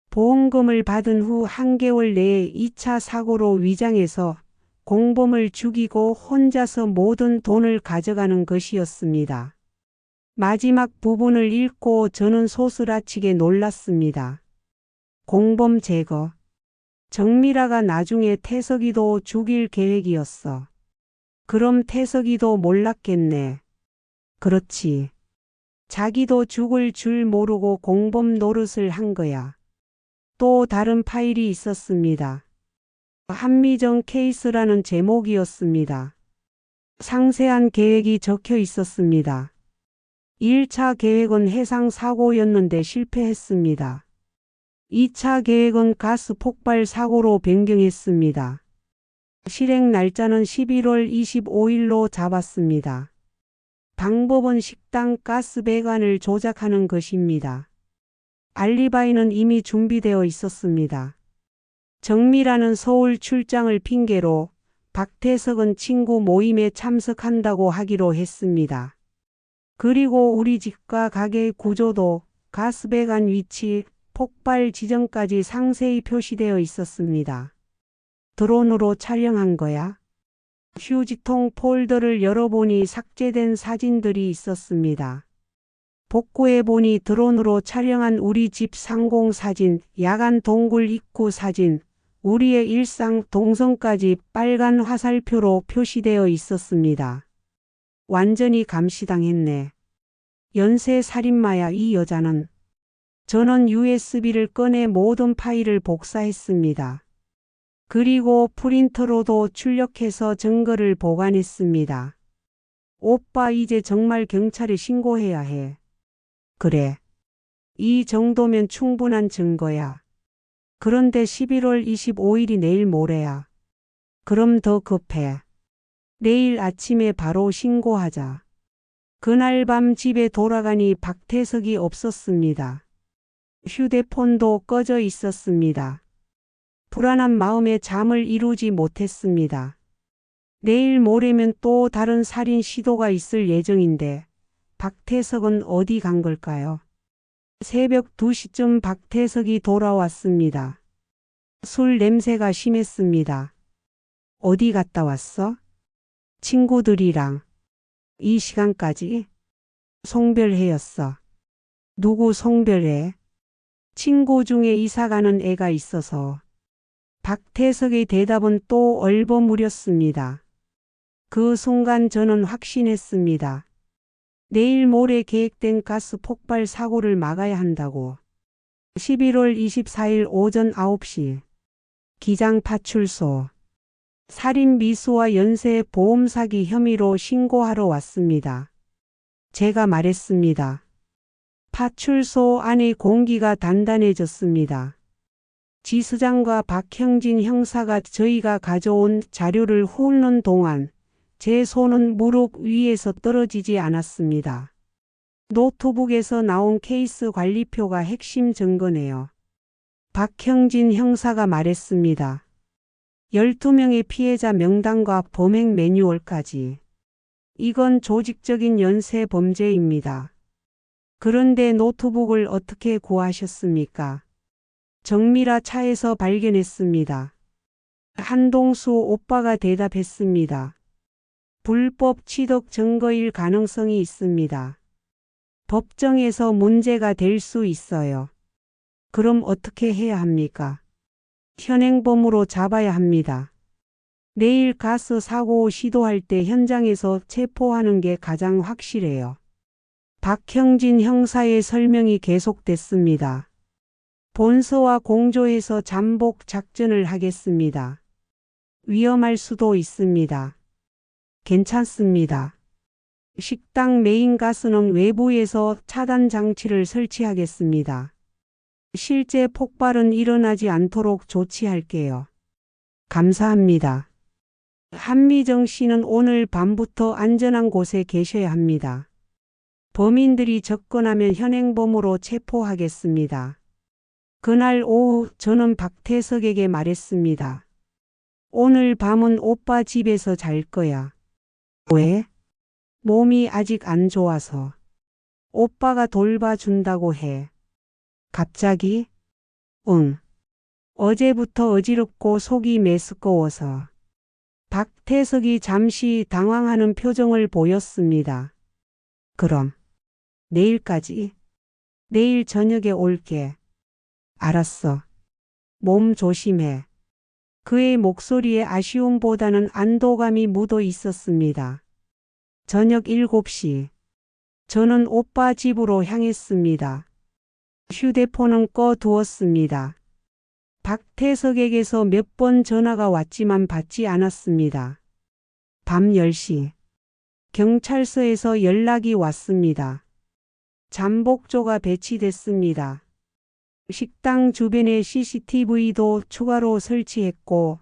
보험금을 받은 후 1개월 내에 2차 사고로 위장해서 공범을 죽이고 혼자서 모든 돈을 가져가는 것이었습니다. 마지막 부분을 읽고 저는 소스라치게 놀랐습니다. 공범 제거. 정미라가 나중에 태석이도 죽일 계획이었어. 그럼 태석이도 몰랐겠네. 그렇지. 자기도 죽을 줄 모르고 공범 노릇을 한 거야. 또 다른 파일이 있었습니다. 한미정 케이스라는 제목이었습니다. 상세한 계획이 적혀 있었습니다. 1차 계획은 해상 사고였는데 실패했습니다. 2차 계획은 가스 폭발 사고로 변경했습니다. 실행 날짜는 11월 25일로 잡았습니다. 방법은 식당 가스 배관을 조작하는 것입니다. 알리바이는 이미 준비되어 있었습니다. 정미라는 서울 출장을 핑계로 박태석은 친구 모임에 참석한다고 하기로 했습니다. 그리고 우리 집과 가게 구조도 가스배관 위치, 폭발 지점까지 상세히 표시되어 있었습니다. 드론으로 촬영한 거야? 휴지통 폴더를 열어보니 삭제된 사진들이 있었습니다. 복구해보니 드론으로 촬영한 우리 집 상공 사진, 야간 동굴 입구 사진, 우리의 일상 동선까지 빨간 화살표로 표시되어 있었습니다. 완전히 감시당했네. 연쇄 살인마야 이 여자는. 저는 USB를 꺼내 모든 파일을 복사했습니다. 그리고 프린터로도 출력해서 증거를 보관했습니다. 오빠 이제 정말 경찰에 신고해야 해. 그래. 이 정도면 충분한 증거야. 그런데 11월 25일이 내일 모레야. 그럼 더 급해. 내일 아침에 바로 신고하자. 그날 밤 집에 돌아가니 박태석이 없었습니다. 휴대폰도 꺼져 있었습니다. 불안한 마음에 잠을 이루지 못했습니다. 내일 모레면 또 다른 살인 시도가 있을 예정인데 박태석은 어디 간 걸까요? 새벽 2시쯤 박태석이 돌아왔습니다. 술 냄새가 심했습니다. 어디 갔다 왔어? 친구들이랑. 이 시간까지? 송별회였어. 누구 송별회? 친구 중에 이사가는 애가 있어서. 박태석의 대답은 또 얼버무렸습니다. 그 순간 저는 확신했습니다. 내일 모레 계획된 가스 폭발 사고를 막아야 한다고. 11월 24일 오전 9시. 기장파출소. 살인 미수와 연쇄 보험 사기 혐의로 신고하러 왔습니다. 제가 말했습니다. 파출소 안의 공기가 단단해졌습니다. 지수장과 박형진 형사가 저희가 가져온 자료를 훑는 동안 제 손은 무릎 위에서 떨어지지 않았습니다. 노트북에서 나온 케이스 관리표가 핵심 증거네요. 박형진 형사가 말했습니다. 12명의 피해자 명단과 범행 매뉴얼까지. 이건 조직적인 연쇄 범죄입니다. 그런데 노트북을 어떻게 구하셨습니까? 정미라 차에서 발견했습니다. 한동수 오빠가 대답했습니다. 불법 취득 증거일 가능성이 있습니다. 법정에서 문제가 될 수 있어요. 그럼 어떻게 해야 합니까? 현행범으로 잡아야 합니다. 내일 가스 사고 시도할 때 현장에서 체포하는 게 가장 확실해요. 박형진 형사의 설명이 계속됐습니다. 본서와 공조해서 잠복 작전을 하겠습니다. 위험할 수도 있습니다. 괜찮습니다. 식당 메인 가스는 외부에서 차단 장치를 설치하겠습니다. 실제 폭발은 일어나지 않도록 조치할게요. 감사합니다. 한미정 씨는 오늘 밤부터 안전한 곳에 계셔야 합니다. 범인들이 접근하면 현행범으로 체포하겠습니다. 그날 오후 저는 박태석에게 말했습니다. 오늘 밤은 오빠 집에서 잘 거야. 왜? 몸이 아직 안 좋아서. 오빠가 돌봐준다고 해. 갑자기? 응. 어제부터 어지럽고 속이 메스꺼워서. 박태석이 잠시 당황하는 표정을 보였습니다. 그럼 내일까지? 내일 저녁에 올게. 알았어. 몸 조심해. 그의 목소리에 아쉬움보다는 안도감이 묻어 있었습니다. 저녁 7시. 저는 오빠 집으로 향했습니다. 휴대폰은 꺼두었습니다. 박태석에게서 몇 번 전화가 왔지만 받지 않았습니다. 밤 10시. 경찰서에서 연락이 왔습니다. 잠복조가 배치됐습니다. 식당 주변에 CCTV도 추가로 설치했고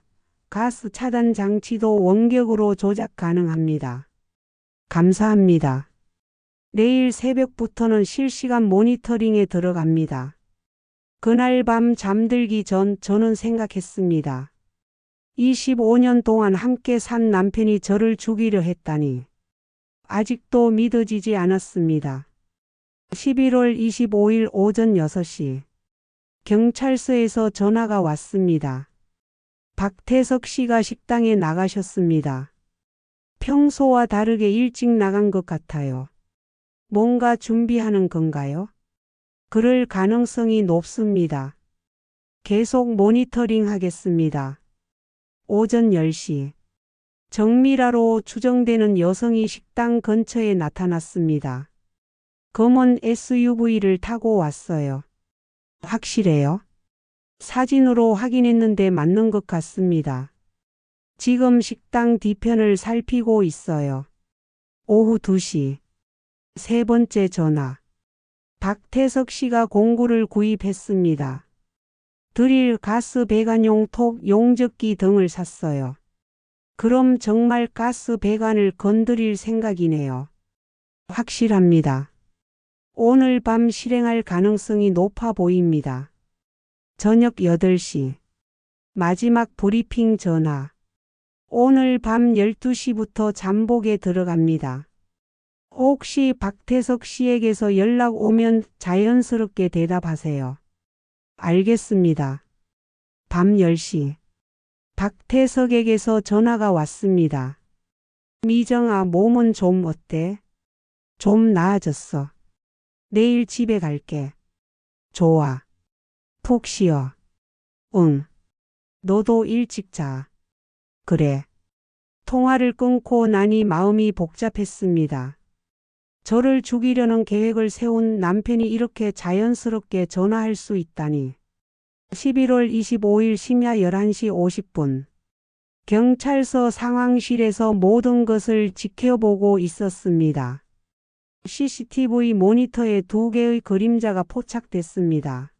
가스 차단 장치도 원격으로 조작 가능합니다. 감사합니다. 내일 새벽부터는 실시간 모니터링에 들어갑니다. 그날 밤 잠들기 전 저는 생각했습니다. 25년 동안 함께 산 남편이 저를 죽이려 했다니. 아직도 믿어지지 않았습니다. 11월 25일 오전 6시. 경찰서에서 전화가 왔습니다. 박태석 씨가 식당에 나가셨습니다. 평소와 다르게 일찍 나간 것 같아요. 뭔가 준비하는 건가요? 그럴 가능성이 높습니다. 계속 모니터링 하겠습니다. 오전 10시. 정미라로 추정되는 여성이 식당 근처에 나타났습니다. 검은 SUV를 타고 왔어요. 확실해요? 사진으로 확인했는데 맞는 것 같습니다. 지금 식당 뒤편을 살피고 있어요. 오후 2시. 세 번째 전화. 박태석 씨가 공구를 구입했습니다. 드릴, 가스 배관용 톱, 용접기 등을 샀어요. 그럼 정말 가스 배관을 건드릴 생각이네요. 확실합니다. 오늘 밤 실행할 가능성이 높아 보입니다. 저녁 8시. 마지막 브리핑 전화. 오늘 밤 12시부터 잠복에 들어갑니다. 혹시 박태석 씨에게서 연락 오면 자연스럽게 대답하세요. 알겠습니다. 밤 10시. 박태석에게서 전화가 왔습니다. 미정아, 몸은 좀 어때? 좀 나아졌어. 내일 집에 갈게. 좋아. 푹 쉬어. 응. 너도 일찍 자. 그래. 통화를 끊고 나니 마음이 복잡했습니다. 저를 죽이려는 계획을 세운 남편이 이렇게 자연스럽게 전화할 수 있다니. 11월 25일 심야 11시 50분. 경찰서 상황실에서 모든 것을 지켜보고 있었습니다. CCTV 모니터에 2개의 그림자가 포착됐습니다.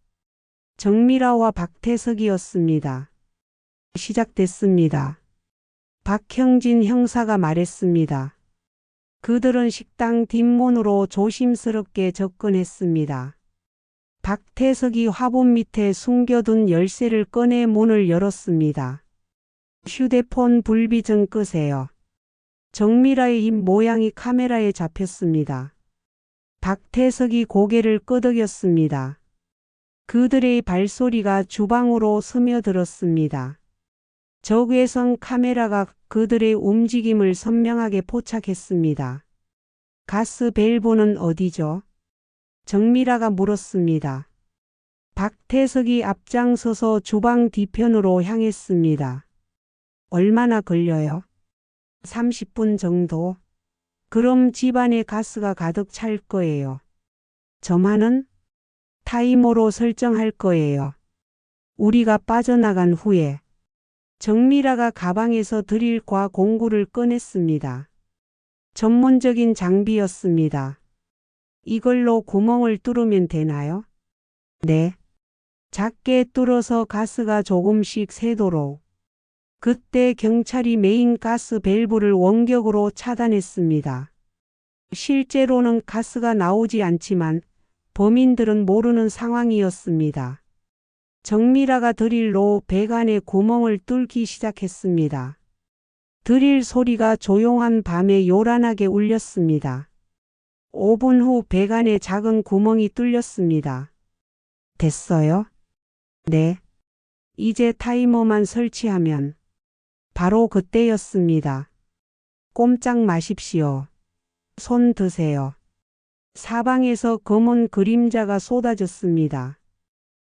정미라와 박태석이었습니다. 시작됐습니다. 박형진 형사가 말했습니다. 그들은 식당 뒷문으로 조심스럽게 접근했습니다. 박태석이 화분 밑에 숨겨둔 열쇠를 꺼내 문을 열었습니다. 휴대폰 불빛 좀 끄세요. 정미라의 입 모양이 카메라에 잡혔습니다. 박태석이 고개를 끄덕였습니다. 그들의 발소리가 주방으로 스며들었습니다. 적외선 카메라가 그들의 움직임을 선명하게 포착했습니다. 가스 밸브는 어디죠? 정미라가 물었습니다. 박태석이 앞장서서 주방 뒤편으로 향했습니다. 얼마나 걸려요? 30분 정도? 그럼 집안에 가스가 가득 찰 거예요. 저만은 타이머로 설정할 거예요. 우리가 빠져나간 후에. 정미라가 가방에서 드릴과 공구를 꺼냈습니다. 전문적인 장비였습니다. 이걸로 구멍을 뚫으면 되나요? 네. 작게 뚫어서 가스가 조금씩 새도록. 그때 경찰이 메인 가스 밸브를 원격으로 차단했습니다. 실제로는 가스가 나오지 않지만 범인들은 모르는 상황이었습니다. 정미라가 드릴로 배관에 구멍을 뚫기 시작했습니다. 드릴 소리가 조용한 밤에 요란하게 울렸습니다. 5분 후 배관에 작은 구멍이 뚫렸습니다. 됐어요? 네. 이제 타이머만 설치하면. 바로 그때였습니다. 꼼짝 마십시오. 손 드세요. 사방에서 검은 그림자가 쏟아졌습니다.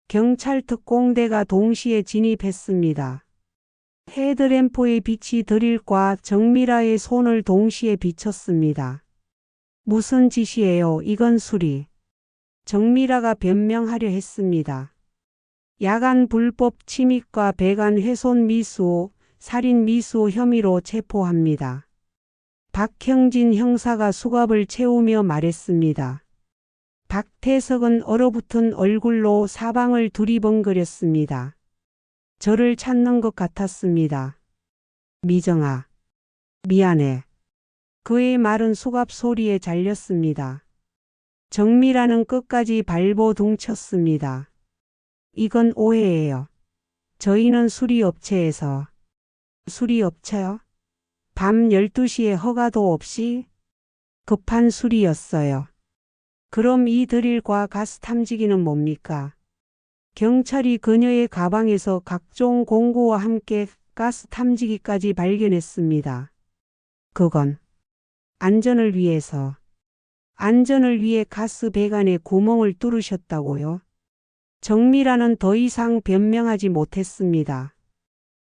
경찰 특공대가 동시에 진입했습니다. 헤드램프의 빛이 드릴과 정미라의 손을 동시에 비췄습니다. 무슨 짓이에요? 이건 수리. 정미라가 변명하려 했습니다. 야간 불법 침입과 배관 훼손 미수, 살인 미수 혐의로 체포합니다. 박형진 형사가 수갑을 채우며 말했습니다. 박태석은 얼어붙은 얼굴로 사방을 두리번거렸습니다. 저를 찾는 것 같았습니다. 미정아, 미안해. 그의 말은 수갑 소리에 잘렸습니다. 정미라는 끝까지 발버둥쳤습니다. 이건 오해예요. 저희는 수리업체에서. 수리업체요? 밤 12시에 허가도 없이? 급한 수리였어요. 그럼 이 드릴과 가스 탐지기는 뭡니까? 경찰이 그녀의 가방에서 각종 공구와 함께 가스 탐지기까지 발견했습니다. 그건 안전을 위해서. 안전을 위해 가스 배관에 구멍을 뚫으셨다고요? 정미라는 더 이상 변명하지 못했습니다.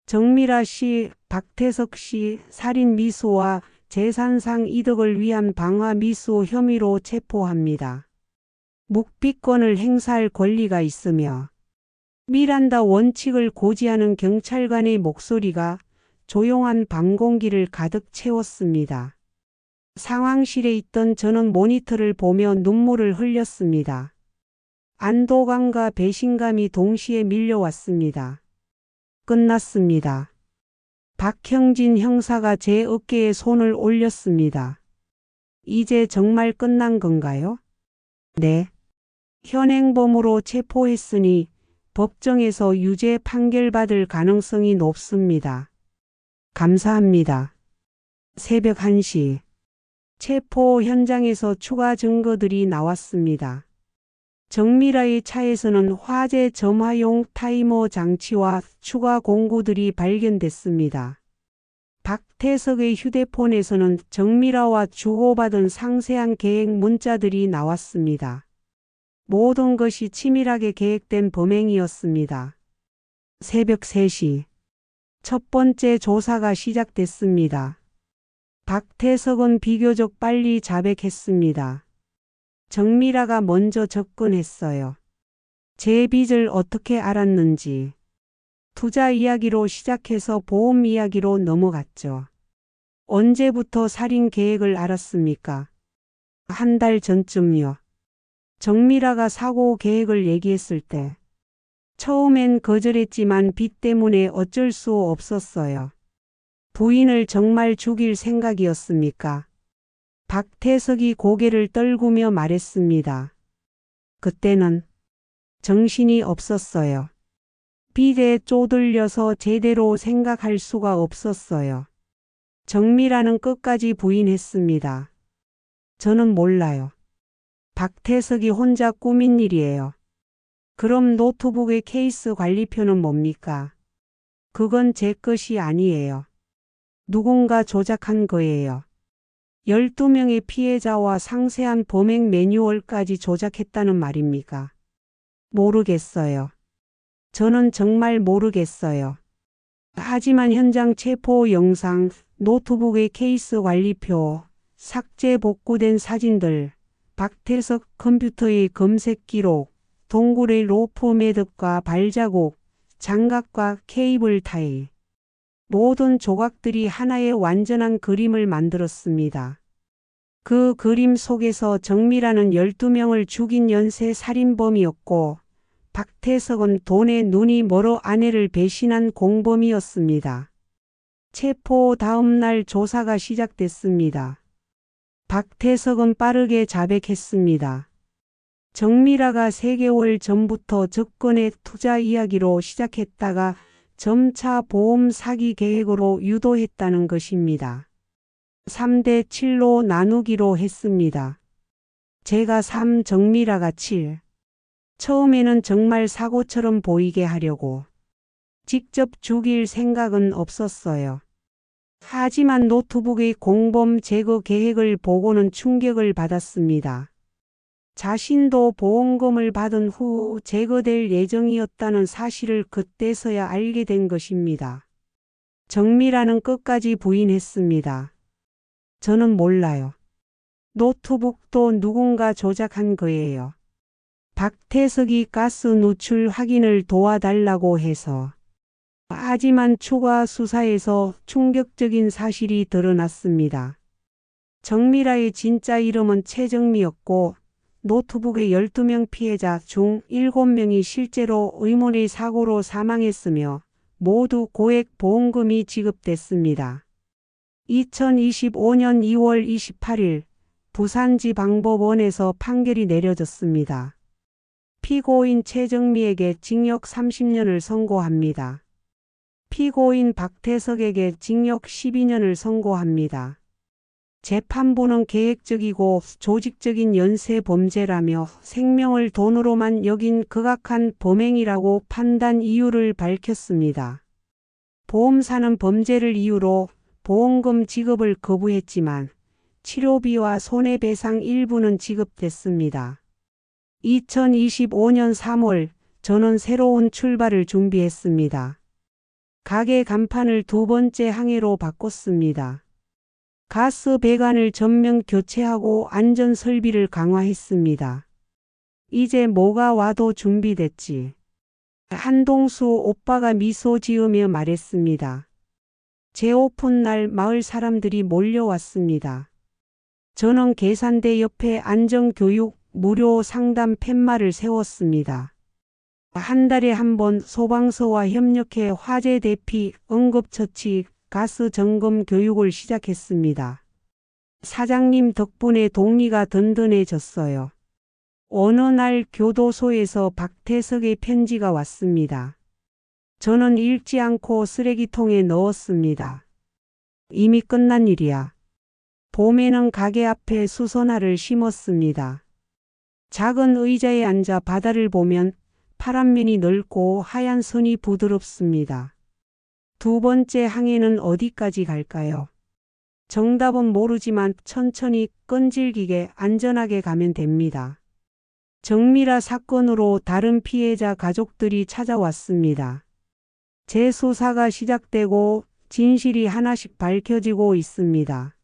정미라 씨, 박태석 씨 살인 미수와 재산상 이득을 위한 방화 미수 혐의로 체포합니다. 묵비권을 행사할 권리가 있으며 미란다 원칙을 고지하는 경찰관의 목소리가 조용한 방 공기를 가득 채웠습니다. 상황실에 있던 저는 모니터를 보며 눈물을 흘렸습니다. 안도감과 배신감이 동시에 밀려왔습니다. 끝났습니다. 박형진 형사가 제 어깨에 손을 올렸습니다. 이제 정말 끝난 건가요? 네. 현행범으로 체포했으니 법정에서 유죄 판결받을 가능성이 높습니다. 감사합니다. 새벽 1시. 체포 현장에서 추가 증거들이 나왔습니다. 정미라의 차에서는 화재 점화용 타이머 장치와 추가 공구들이 발견됐습니다. 박태석의 휴대폰에서는 정미라와 주고받은 상세한 계획 문자들이 나왔습니다. 모든 것이 치밀하게 계획된 범행이었습니다. 새벽 3시. 첫 번째 조사가 시작됐습니다. 박태석은 비교적 빨리 자백했습니다. 정미라가 먼저 접근했어요. 제 빚을 어떻게 알았는지. 투자 이야기로 시작해서 보험 이야기로 넘어갔죠. 언제부터 살인 계획을 알았습니까? 한 달 전쯤요. 정미라가 사고 계획을 얘기했을 때. 처음엔 거절했지만 빚 때문에 어쩔 수 없었어요. 부인을 정말 죽일 생각이었습니까? 박태석이 고개를 떨구며 말했습니다. 그때는 정신이 없었어요. 빚에 쪼들려서 제대로 생각할 수가 없었어요. 정미라는 끝까지 부인했습니다. 저는 몰라요. 박태석이 혼자 꾸민 일이에요. 그럼 노트북의 케이스 관리표는 뭡니까? 그건 제 것이 아니에요. 누군가 조작한 거예요. 12명의 피해자와 상세한 범행 매뉴얼까지 조작했다는 말입니까? 모르겠어요. 저는 정말 모르겠어요. 하지만 현장 체포 영상, 노트북의 케이스 관리표, 삭제 복구된 사진들, 박태석 컴퓨터의 검색 기록, 동굴의 로프 매듭과 발자국, 장갑과 케이블 타일. 모든 조각들이 하나의 완전한 그림을 만들었습니다. 그 그림 속에서 정미라는 12명을 죽인 연쇄 살인범이었고 박태석은 돈에 눈이 멀어 아내를 배신한 공범이었습니다. 체포 다음 날 조사가 시작됐습니다. 박태석은 빠르게 자백했습니다. 정미라가 3개월 전부터 접근해 투자 이야기로 시작했다가 점차 보험 사기 계획으로 유도했다는 것입니다. 3대 7로 나누기로 했습니다. 제가 3, 정미라가 7. 처음에는 정말 사고처럼 보이게 하려고. 직접 죽일 생각은 없었어요. 하지만 노트북의 공범 제거 계획을 보고는 충격을 받았습니다. 자신도 보험금을 받은 후 제거될 예정이었다는 사실을 그때서야 알게 된 것입니다. 정미라는 끝까지 부인했습니다. 저는 몰라요. 노트북도 누군가 조작한 거예요. 박태석이 가스 누출 확인을 도와달라고 해서. 하지만 추가 수사에서 충격적인 사실이 드러났습니다. 정미라의 진짜 이름은 최정미였고 노트북의 12명 피해자 중 7명이 실제로 의문의 사고로 사망했으며 모두 고액 보험금이 지급됐습니다. 2025년 2월 28일 부산지방법원에서 판결이 내려졌습니다. 피고인 최정미에게 징역 30년을 선고합니다. 피고인 박태석에게 징역 12년을 선고합니다. 재판부는 계획적이고 조직적인 연쇄 범죄라며 생명을 돈으로만 여긴 극악한 범행이라고 판단 이유를 밝혔습니다. 보험사는 범죄를 이유로 보험금 지급을 거부했지만 치료비와 손해배상 일부는 지급됐습니다. 2025년 3월 저는 새로운 출발을 준비했습니다. 가게 간판을 2번째 항해로 바꿨습니다. 가스 배관을 전면 교체하고 안전 설비를 강화했습니다. 이제 뭐가 와도 준비됐지. 한동수 오빠가 미소 지으며 말했습니다. 재오픈 날 마을 사람들이 몰려왔습니다. 저는 계산대 옆에 안전교육 무료 상담 팻말을 세웠습니다. 한 달에 한 번 소방서와 협력해 화재 대피, 응급처치, 가스 점검 교육을 시작했습니다. 사장님 덕분에 동리가 든든해졌어요. 어느 날 교도소에서 박태석의 편지가 왔습니다. 저는 읽지 않고 쓰레기통에 넣었습니다. 이미 끝난 일이야. 봄에는 가게 앞에 수선화를 심었습니다. 작은 의자에 앉아 바다를 보면 파란 면이 넓고 하얀 선이 부드럽습니다. 두 번째 항해는 어디까지 갈까요? 정답은 모르지만 천천히 끈질기게 안전하게 가면 됩니다. 정미라 사건으로 다른 피해자 가족들이 찾아왔습니다. 재수사가 시작되고 진실이 하나씩 밝혀지고 있습니다.